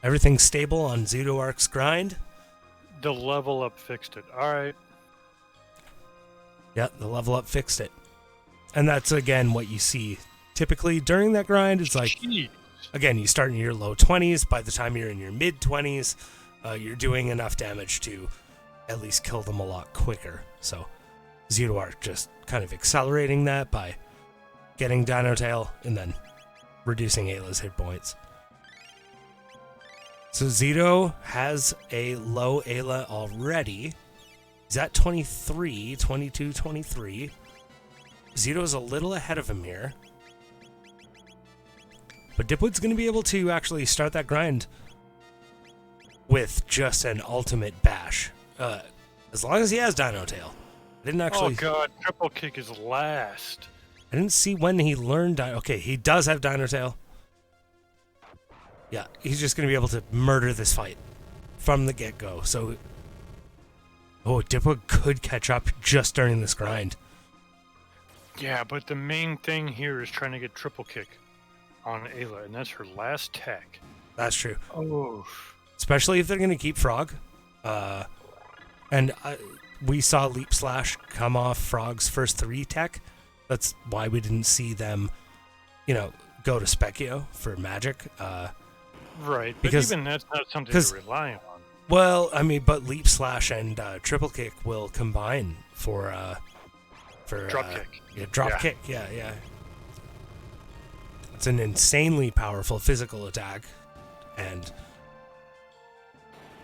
Everything's stable on Zooark's grind. The level up fixed it. All right. Yeah, the level up fixed it. And that's, again, what you see. Typically, during that grind, it's like, again, you start in your low 20s. By the time you're in your mid 20s, you're doing enough damage to at least kill them a lot quicker. So, Zooark just kind of accelerating that by getting Dino Tail and then reducing Ayla's hit points. So, Zito has a low Ayla already. He's at 23, 22, 23. Zito's a little ahead of him here. But Dipwood's going to be able to actually start that grind with just an ultimate bash. As long as he has Dino Tail. I didn't actually... Oh god, triple kick is last. I didn't see when he learned... Okay, he does have Dino Tail. Yeah, he's just going to be able to murder this fight from the get-go. So... Oh, Dipwood could catch up just during this grind. Yeah, but the main thing here is trying to get triple kick on Ayla, and that's her last tech. That's true. Oh. Especially if they're going to keep Frog. And we saw Leap Slash come off Frog's first 3 tech. That's why we didn't see them, go to Specchio for magic. Right, but even that's not something to rely on. Well, I mean, but Leap Slash and Triple Kick will combine for drop kick. Yeah, drop kick. Yeah. It's an insanely powerful physical attack, and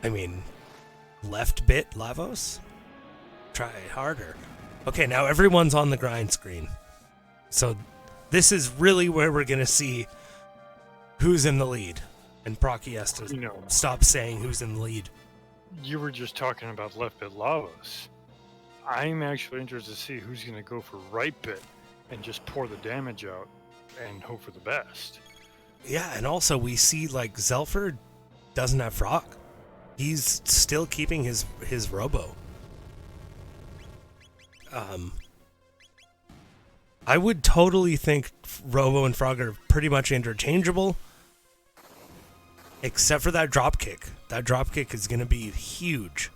I mean, left bit Lavos. Try harder. Okay, now everyone's on the grind screen, so this is really where we're gonna see who's in the lead. And Procky has to stop saying who's in the lead. You were just talking about left bit Lavos. I'm actually interested to see who's going to go for right bit and just pour the damage out and hope for the best. Yeah, and also we see Zelford doesn't have Frog. He's still keeping his Robo. I would totally think Robo and Frog are pretty much interchangeable. Except for that drop kick. That drop kick is going to be huge.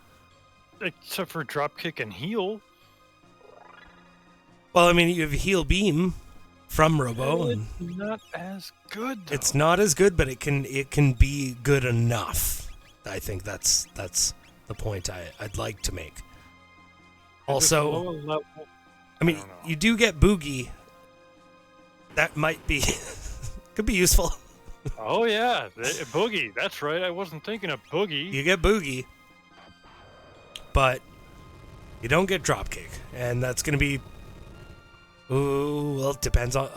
Except for drop kick and heal. Well, I mean, you have heal beam from Robo, and It's not as good, though. it's not as good, but it can be good enough. I think that's the point I'd like to make. If it's Also, lower level, I mean, don't know. you do get Boogie. That might be could be useful. Oh yeah, Boogie. That's right. I wasn't thinking of Boogie. You get Boogie, but you don't get Dropkick, and that's going to be. Ooh, well, it depends on.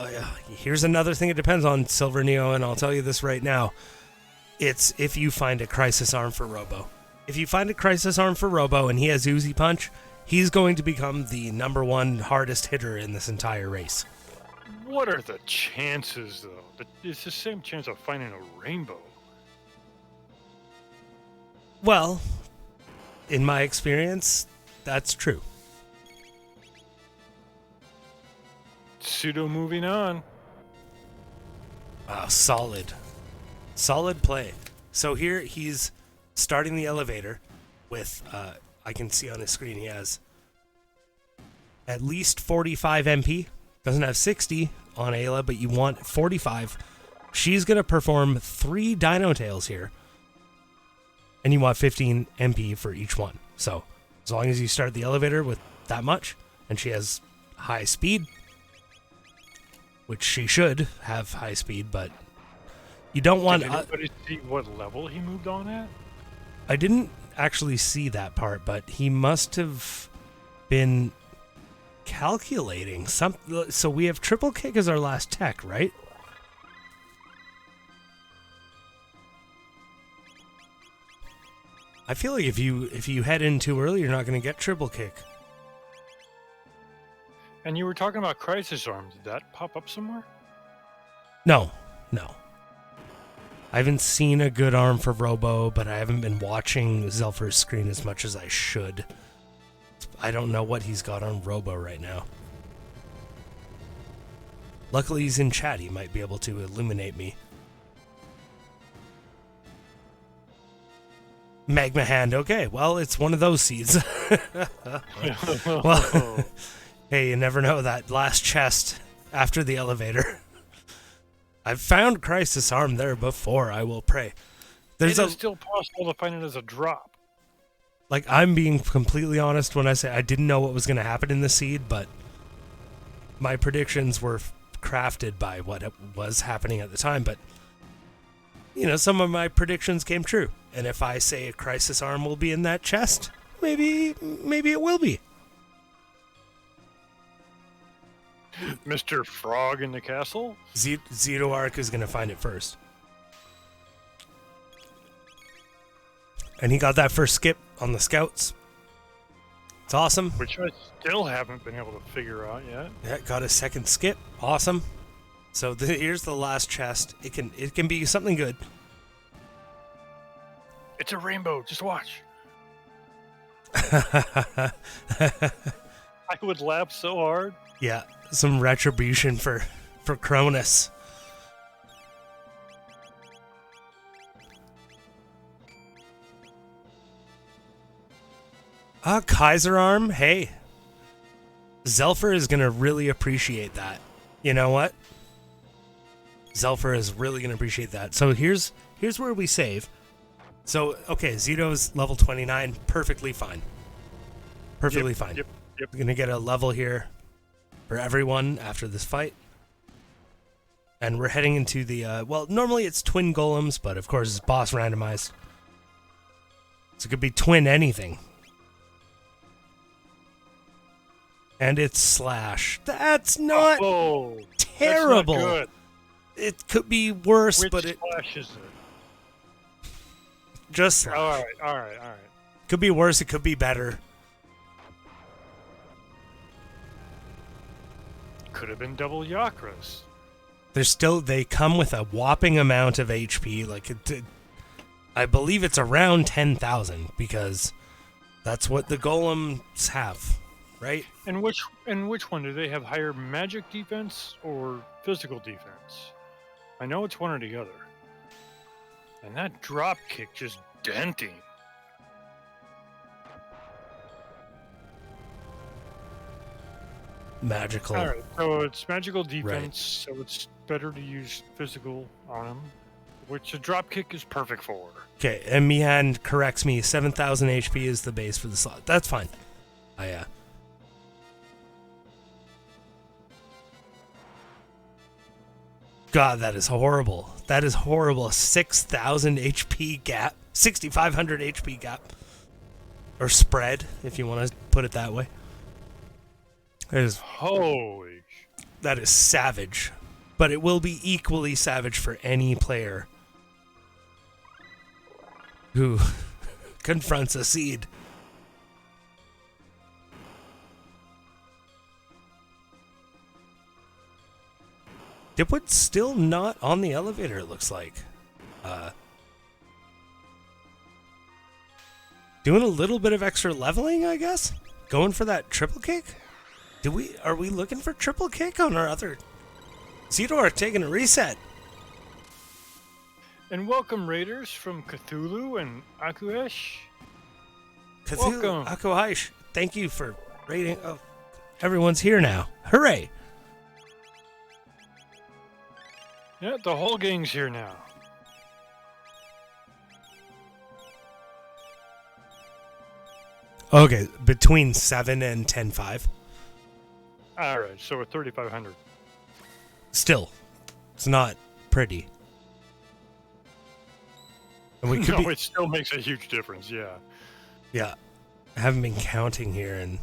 Here's another thing it depends on, Silver Neo, and I'll tell you this right now. It's if you find a Crisis Arm for Robo. If you find a Crisis Arm for Robo and he has Uzi Punch, he's going to become the #1 hardest hitter in this entire race. What are the chances, though? It's the same chance of finding a rainbow. Well, in my experience, that's true. Pseudo moving on. Wow, solid play. So here he's starting the elevator with, I can see on his screen he has at least 45 MP. Doesn't have 60 on Ayla, but you want 45. She's going to perform 3 Dino Tails here. And you want 15 MP for each one. So as long as you start the elevator with that much, and she has high speed, which she should have high speed, but you don't want... Did anybody see what level he moved on at? I didn't actually see that part, but he must have been calculating something. So we have Triple Kick as our last tech, right? I feel like if you head in too early, you're not going to get Triple Kick. And you were talking about Crisis Arm. Did that pop up somewhere? No. I haven't seen a good arm for Robo, but I haven't been watching Zelfer's screen as much as I should. I don't know what he's got on Robo right now. Luckily he's in chat. He might be able to illuminate me. Magma Hand. Okay, well, it's one of those seeds. Well, hey, you never know. That last chest after the elevator. I've found Crisis Arm there before, I will pray. It is still possible to find it as a drop. Like, I'm being completely honest when I say I didn't know what was going to happen in the seed, but my predictions were crafted by what was happening at the time. But, you know, some of my predictions came true. And if I say a Crisis Arm will be in that chest, maybe it will be. Mr. Frog in the castle? Zetoark is going to find it first. And he got that first skip on the scouts. It's awesome. Which I still haven't been able to figure out yet. Yeah, got a second skip. Awesome. So here's the last chest. It can be something good. It's a rainbow. Just watch. I would laugh so hard. Yeah, some retribution for Cronus. Kaiser Arm, hey. Zelfer is going to really appreciate that. You know what? Zelfer is really going to appreciate that. So here's where we save. So, okay, Zeto's level 29, perfectly fine. Perfectly fine. Yep. We're going to get a level here for everyone after this fight. And we're heading into the, well, normally it's twin golems, but of course it's boss randomized. So it could be twin anything. And it's Slash. That's not terrible. That's not good. It could be worse, Which but it Slash is it? just Slash. All right. Could be worse, it could be better. Could have been double Yakras. They come with a whopping amount of HP. Like, I believe it's around 10,000 because that's what the golems have, right? And which one do they have higher magic defense or physical defense? I know it's one or the other. And that drop kick just denting. magical. All right, so it's magical defense, so it's better to use physical on him, which a drop kick is perfect for. Okay, and Mihan corrects me. 7,000 HP is the base for the slot. That's fine. God, that is horrible. That is horrible. 6,000 HP gap. 6,500 HP gap. Or spread, if you want to put it that way. Holy. That is savage. But it will be equally savage for any player who confronts a seed. Dipwood's still not on the elevator, it looks like. Doing a little bit of extra leveling, I guess? Going for that triple kick? Are we looking for triple kick on our other... Zedor taking a reset. And welcome, Raiders from Cthulhu and Akuesh. Cthulhu, Akuesh, thank you for raiding. Oh, everyone's here now. Hooray! Yeah, the whole gang's here now. Okay, between 7 and 10.5. All right, so we're 3,500. Still, it's not pretty. And we could it still makes a huge difference, yeah. Yeah, I haven't been counting here, and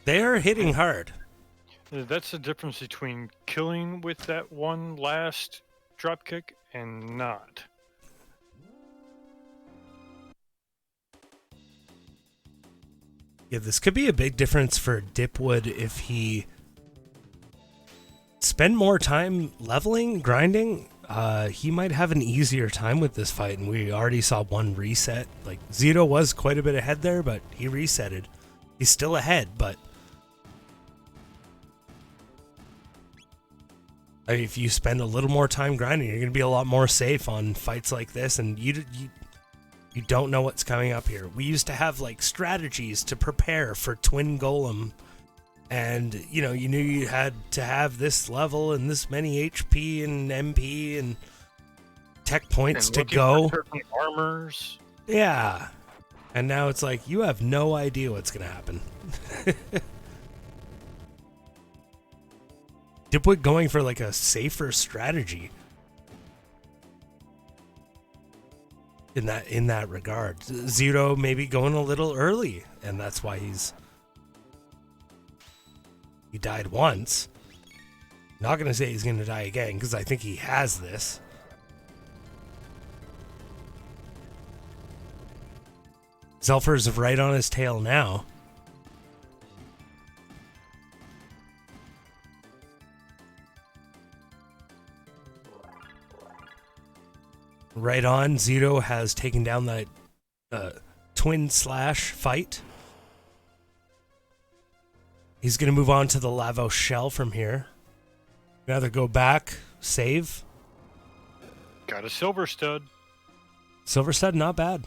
they are hitting hard. That's the difference between killing with that one last drop kick and not. Yeah, this could be a big difference for Dipwood if he spend more time leveling, grinding. He might have an easier time with this fight, and we already saw one reset. Like, Zito was quite a bit ahead there, but he resetted. He's still ahead, but I mean, if you spend a little more time grinding, you're going to be a lot more safe on fights like this, and you don't know what's coming up here. We used to have, like, strategies to prepare for Twin Golem, and, you know, you knew you had to have this level and this many HP and MP and tech points and to go. Certain armors. Yeah. And now it's like, you have no idea what's going to happen. Dipwood going for, like, a safer strategy in that regard. Zero maybe going a little early, and that's why he died once. Not going to say he's going to die again, because I think he has this. Zelfer's right on his tail now. Right on. Zito has taken down that twin slash fight. He's going to move on to the Lavo Shell from here. Rather go back, save. Got a silver stud. Silver stud, not bad.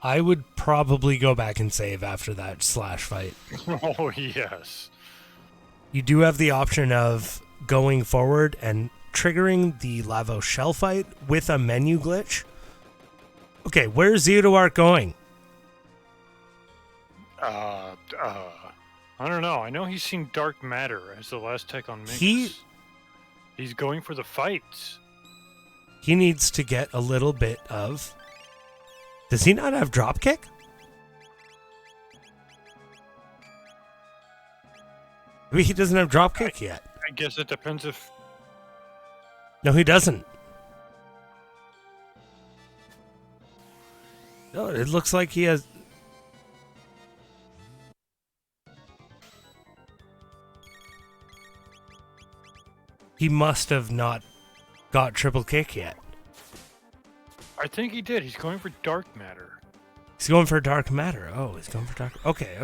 I would probably go back and save after that slash fight. Oh, yes. You do have the option of going forward and triggering the Lavo Shell fight with a menu glitch. Okay, where's Zeoduart going? I don't know. I know he's seen dark matter as the last tech on Minx. He's going for the fights. He needs to get a little bit of... Does he not have dropkick? Maybe he doesn't have dropkick yet. I guess it depends if... No, he doesn't. No, it looks like he has... He must have not got triple kick yet. I think he did. He's going for dark matter. He's going for dark matter. Oh, he's going for dark... Okay.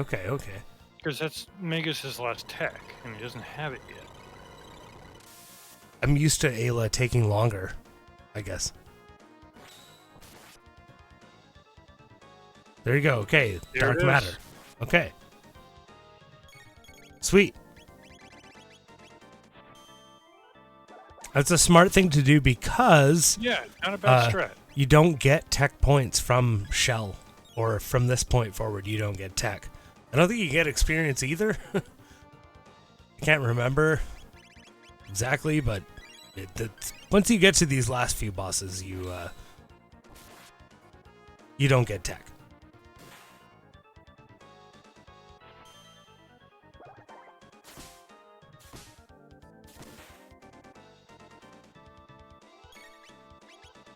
Because that's Magus' last tech, and he doesn't have it yet. I'm used to Ayla taking longer, I guess. There you go. Okay, There dark it is. matter. Okay. Sweet. That's a smart thing to do because Yeah, not a bad strat. you don't get tech points from Shell, or from this point forward, you don't get tech. I don't think you get experience either. I can't remember exactly, but once you get to these last few bosses, you don't get tech.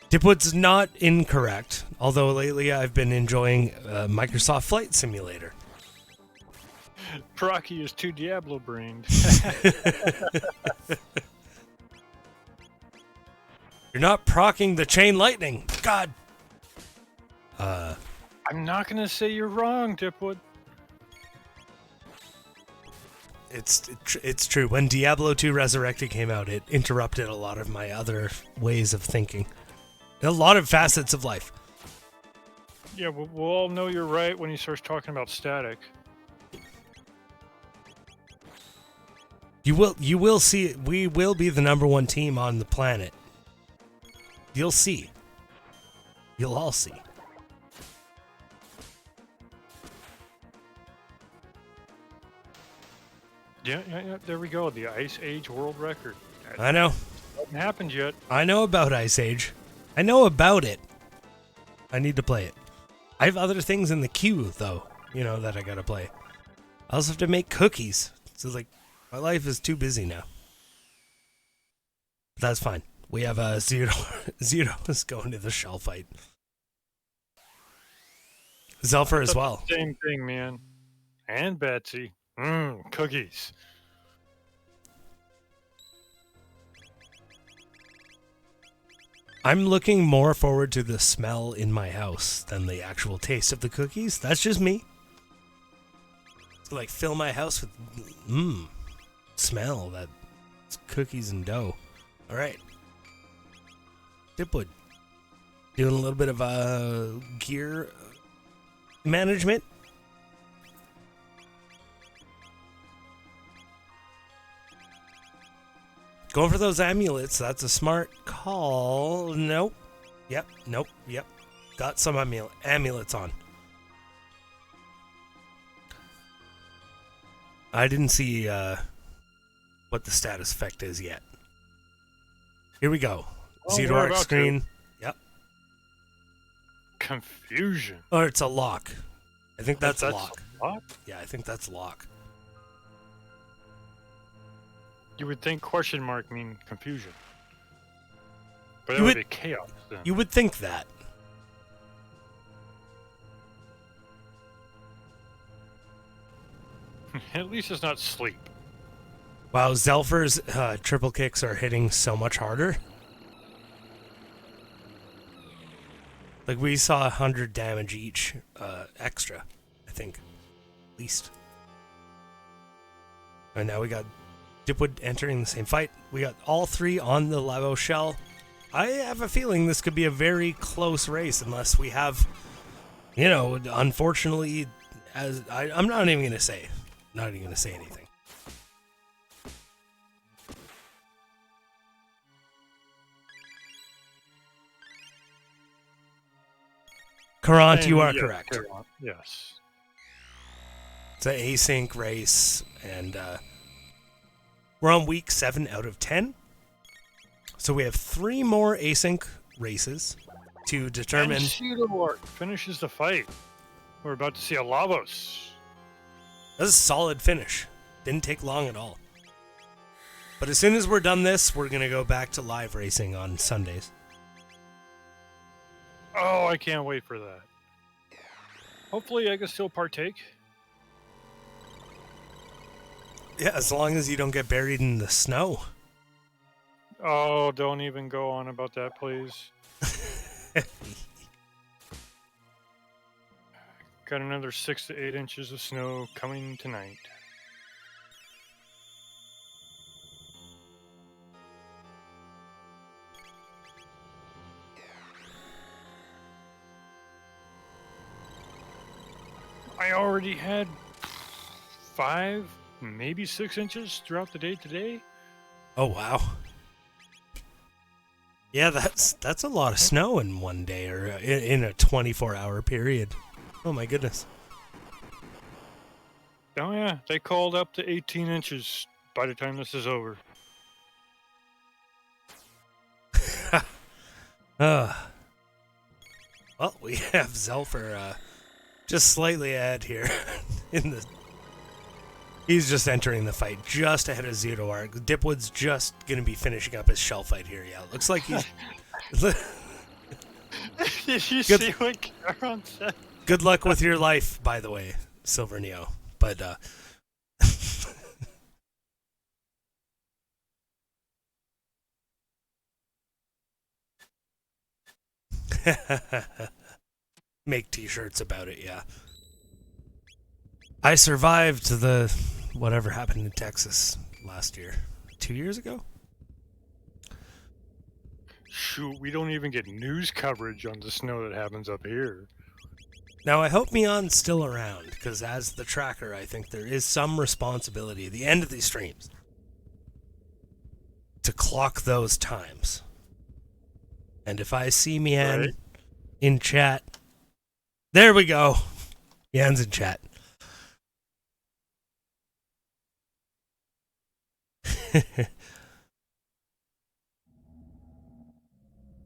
Dipwood's not incorrect, although lately I've been enjoying Microsoft Flight Simulator. Procky is too Diablo brained. You're not procking the chain lightning. God. I'm not gonna say you're wrong, Dipwood. It's true. When Diablo 2 Resurrected came out, it interrupted a lot of my other ways of thinking. A lot of facets of life. Yeah, we'll all know you're right when he starts talking about static. You will see. We will be the #1 team on the planet. You'll see. You'll all see. Yeah, there we go. The Ice Age world record. I know. Hasn't happened yet. I know about Ice Age. I know about it. I need to play it. I have other things in the queue, though, that I gotta play. I also have to make cookies. So, my life is too busy now. But that's fine. We have Zero is going to the shell fight. Zelfer as well. Same thing, man. And Betsy. Cookies. I'm looking more forward to the smell in my house than the actual taste of the cookies. That's just me. To fill my house with smell that it's cookies and dough. All right. Dipwood. Doing a little bit of gear management. Going for those amulets. That's a smart call. Nope. Yep. Got some amulets on. I didn't see what the status effect is yet. Here we go. Zero arc screen. Yep. Confusion. Or it's a lock. I think that's a a lock. lock? Yeah, I think that's lock. You would think question mark mean confusion. But it would be chaos then. You would think that. At least it's not sleep. Wow, Zelfer's triple kicks are hitting so much harder. We saw 100 damage each extra, I think. At least. And now we got Dipwood entering the same fight. We got all three on the Lavo Shell. I have a feeling this could be a very close race unless we have, unfortunately, I'm not even going to say. Not even going to say anything. Karant, you are correct. Karant, yes. It's an async race, and we're on week 7 out of 10. So we have 3 more async races to determine. And Pseudo-Arc finishes the fight. We're about to see a Lavos. That's a solid finish. Didn't take long at all. But as soon as we're done this, we're going to go back to live racing on Sundays. Oh, I can't wait for that. Hopefully I can still partake. Yeah, as long as you don't get buried in the snow. Oh, don't even go on about that, please. Got another 6 to 8 inches of snow coming tonight. I already had 5, maybe 6 inches throughout the day today. Oh wow. Yeah, that's a lot of snow in one day or in a 24-hour period. Oh my goodness. Oh yeah, they called up to 18 inches by the time this is over. Well, we have Zelfer just slightly ahead here. He's just entering the fight just ahead of Zeroark. Dipwood's just going to be finishing up his shell fight here. Yeah, looks like he's... Did you see what Caron said? Good luck with your life, by the way, Silver Neo. But, make t-shirts about it, yeah. I survived the whatever happened in Texas last year. 2 years ago? Shoot, we don't even get news coverage on the snow that happens up here. Now, I hope Meon's still around, because as the tracker, I think there is some responsibility at the end of these streams to clock those times. And if I see Meon in chat, there we go. Meon's in chat.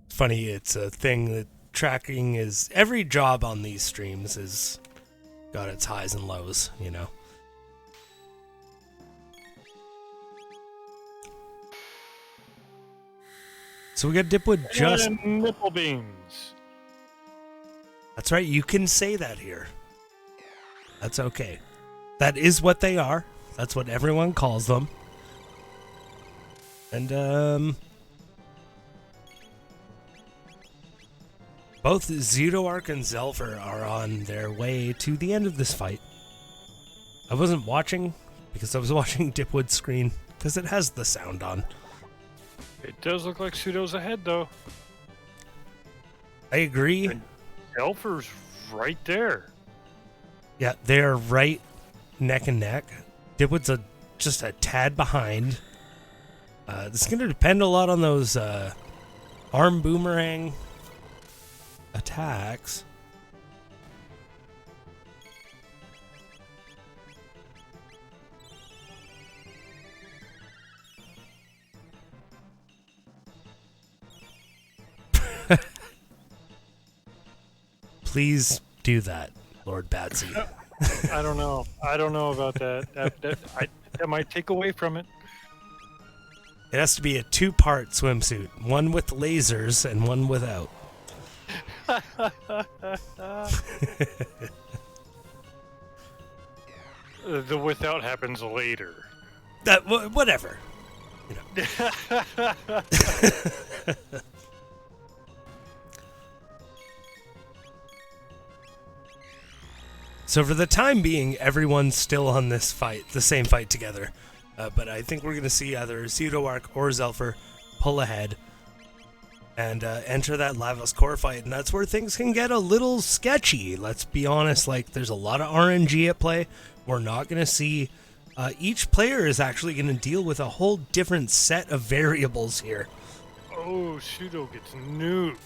Funny, it's a thing that tracking is... Every job on these streams has got its highs and lows, you know. So we got Dipwood just... And nipple beans. That's right, you can say that here. That's okay. That is what they are. That's what everyone calls them. And, both Zeroark and Zelfer are on their way to the end of this fight. I wasn't watching because I was watching Dipwood's screen because it has the sound on. It does look like Pseudo's ahead, though. I agree. And Zelfer's right there. Yeah, they're right neck and neck. Dipwood's just a tad behind. This is going to depend a lot on those arm boomerang attacks. Please do that, Lord Batsy. I don't know. I don't know about that. That might take away from it. It has to be a 2-part swimsuit, one with lasers and one without. The without happens later. Whatever. You know. So for the time being, everyone's still on this fight, the same fight together. But I think we're going to see either Zeroark or Zelfer pull ahead and enter that Lavos core fight, and that's where things can get a little sketchy. Let's be honest, like, there's a lot of RNG at play. We're not going to see... each player is actually going to deal with a whole different set of variables here. Oh, Pseudo gets nuked.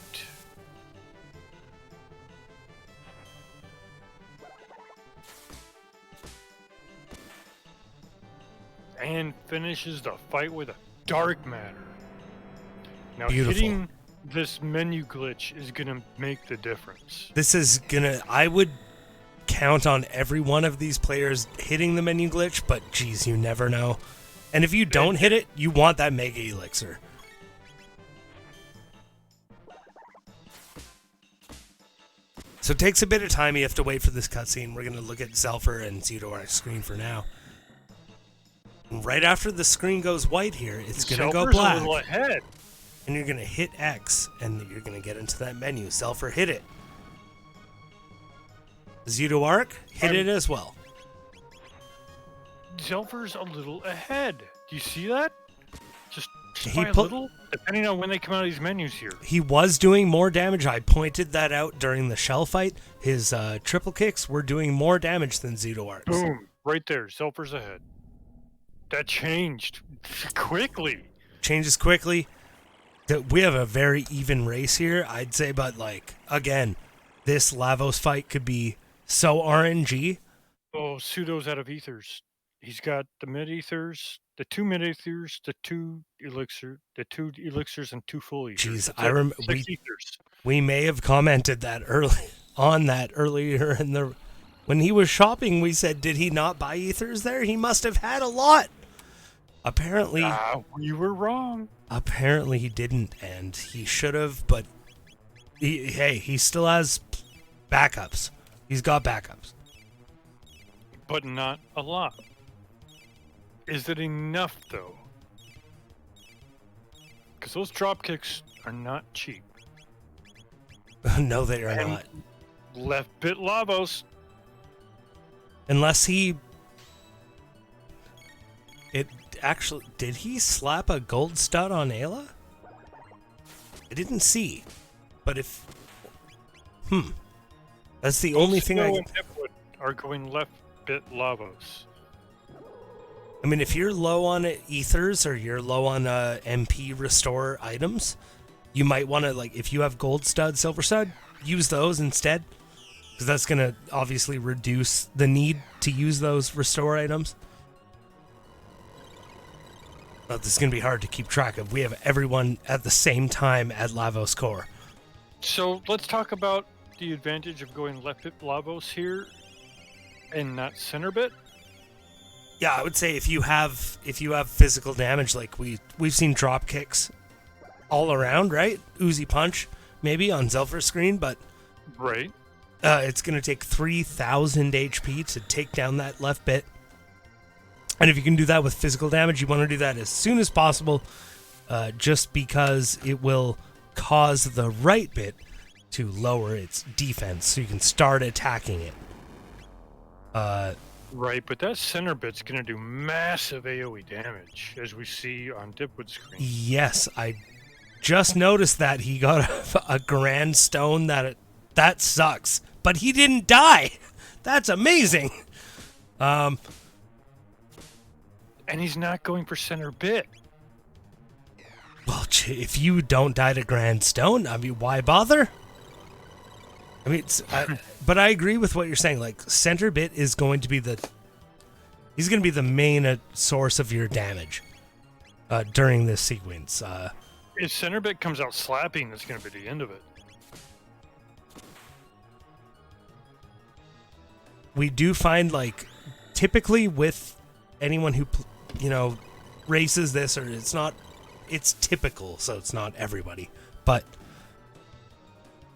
And finishes the fight with a dark matter. Now, Beautiful. Hitting this menu glitch is going to make the difference. This is going to... I would count on every one of these players hitting the menu glitch, but geez, you never know. And if you don't hit it, you want that Mega Elixir. So it takes a bit of time. You have to wait for this cutscene. We're going to look at Zelfer and Zeroark's screen for now. Right after the screen goes white here, it's going to go black. A little ahead. And you're going to hit X, and you're going to get into that menu. Zelfer, hit it. Zeroark, hit it as well. Zelfer's a little ahead. Do you see that? Just by a little, depending on when they come out of these menus here. He was doing more damage. I pointed that out during the shell fight. His triple kicks were doing more damage than Zootoarks. Boom. Right there. Zelfer's ahead. That changed quickly. Changes quickly. We have a very even race here, I'd say, but like, again, this Lavos fight could be so RNG. Oh, Pseudo's out of ethers. He's got the mid ethers, the 2 mid ethers, the 2 elixirs, and 2 full ethers. Jeez, I remember we may have commented that earlier in the when he was shopping. We said, did he not buy ethers there? He must have had a lot. Apparently, we were wrong. Apparently, he didn't, and he should have. But he still has backups. He's got backups, but not a lot. Is it enough, though? Because those drop kicks are not cheap. No, they are not. Left bit Lavos. Unless he... Did he slap a gold stud on Ayla? I didn't see. But if... That's the only thing I... are going left bit Lavos. I mean, if you're low on ethers or you're low on MP restore items, you might want to, like, if you have gold stud, silver stud, use those instead. Because that's going to obviously reduce the need to use those restore items. But this is going to be hard to keep track of. We have everyone at the same time at Lavos Core. So let's talk about the advantage of going left bit Lavos here and not center bit. Yeah, I would say if you have physical damage, like we've seen drop kicks all around, right? Uzi punch maybe on Zelfer's screen, but right, it's going to take 3,000 HP to take down that left bit. And if you can do that with physical damage, you want to do that as soon as possible, just because it will cause the right bit to lower its defense, so you can start attacking it. Right, but that center bit's going to do massive AoE damage, as we see on Dipwood's screen. Yes, I just noticed that he got a grand stone. That sucks, but he didn't die. That's amazing. And he's not going for center bit. Well, if you don't die to grand stone, I mean, why bother? I mean, but I agree with what you're saying. Like, center bit is going to be he's going to be the main source of your damage during this sequence. If center bit comes out slapping, that's going to be the end of it. We do find, like, typically with anyone who, races this, or it's typical, so it's not everybody, but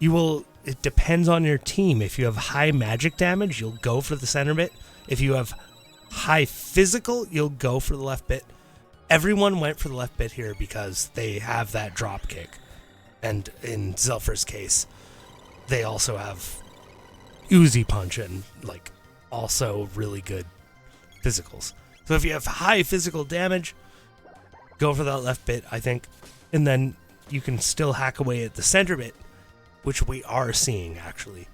it depends on your team. If you have high magic damage, you'll go for the center bit. If you have high physical, you'll go for the left bit. Everyone went for the left bit here because they have that drop kick. And in Zelfer's case, they also have Uzi punch and, like, also really good physicals. So if you have high physical damage, go for that left bit, I think. And then you can still hack away at the center bit, which we are seeing, actually,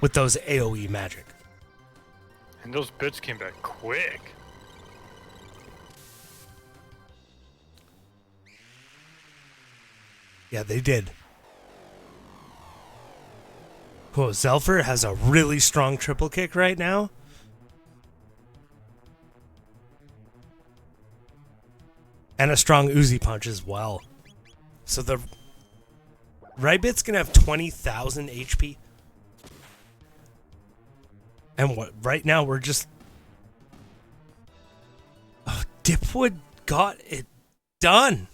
with those AoE magic. And those bits came back quick. Yeah, they did. Oh, Zelfer has a really strong triple kick right now. And a strong Uzi punch as well. So the right bit's going to have 20,000 HP. And right now we're just... Oh, Dipwood got it done.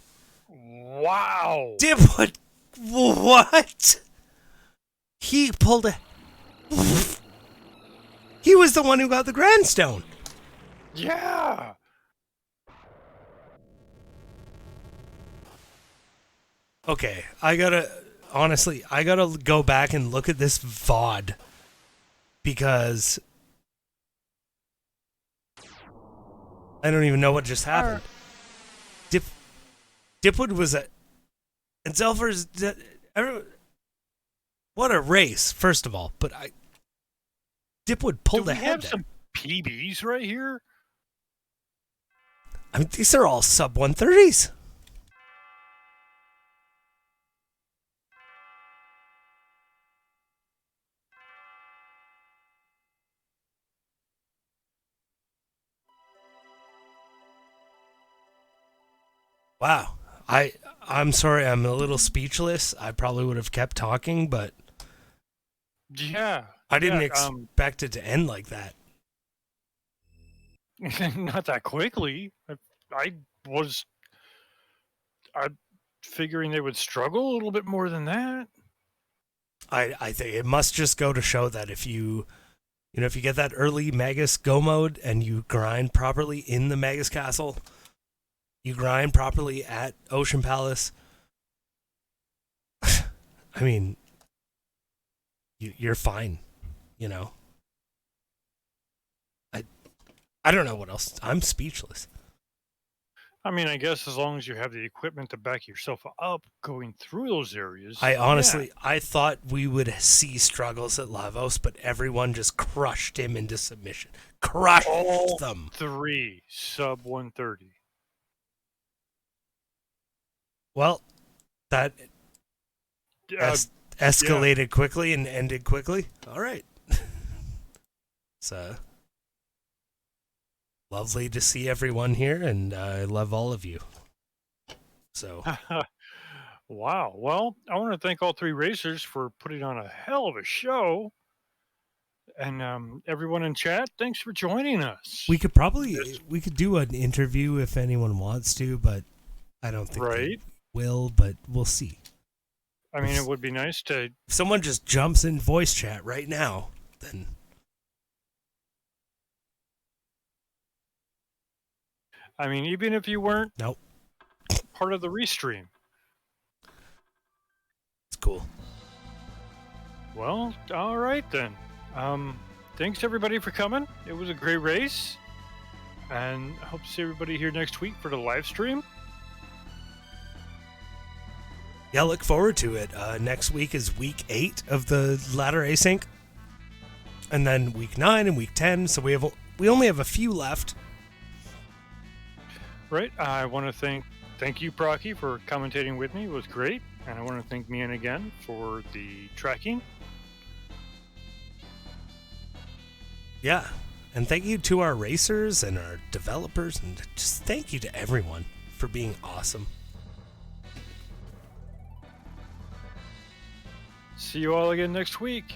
Wow. Dipwood... What? He pulled a... He was the one who got the grandstone. Yeah. Okay, I gotta go back and look at this VOD. Because I don't even know what just happened. Dipwood was a, and Zelfer's. What a race, first of all. But Dipwood pulled Do we ahead have there. some PBs right here? I mean, these are all sub 130s. Wow. I'm sorry, I'm a little speechless. I probably would have kept talking, but Yeah. I didn't yeah, expect it to end like that. Not that quickly. I was figuring they would struggle a little bit more than that. I think it must just go to show that if you get that early Magus go mode and you grind properly in the Magus Castle, you grind properly at Ocean Palace, I mean, you're fine, you know. I don't know what else. I'm speechless. I mean, I guess as long as you have the equipment to back yourself up going through those areas. I honestly, I thought we would see struggles at Lavos, but everyone just crushed him into submission. Crushed all them. 3 sub 130. Well, that escalated quickly and ended quickly. All right. So lovely to see everyone here, and I love all of you. So Wow. Well, I want to thank all 3 racers for putting on a hell of a show. And everyone in chat, thanks for joining us. we could do an interview if anyone wants to, but I don't think they will, but we'll see. I mean, it would be nice to. If someone just jumps in voice chat right now, then I mean, even if you weren't nope, part of the restream. It's cool. Well, all right then. Thanks everybody for coming. It was a great race, and I hope to see everybody here next week for the live stream. Yeah, look forward to it. Next week is week 8 of the ladder ASYNC, and then week 9 and week 10. So we only have a few left. Right. I want to thank you, Procky, for commentating with me. It was great, and I want to thank Mian again for the tracking. Yeah, and thank you to our racers and our developers, and just thank you to everyone for being awesome. See you all again next week.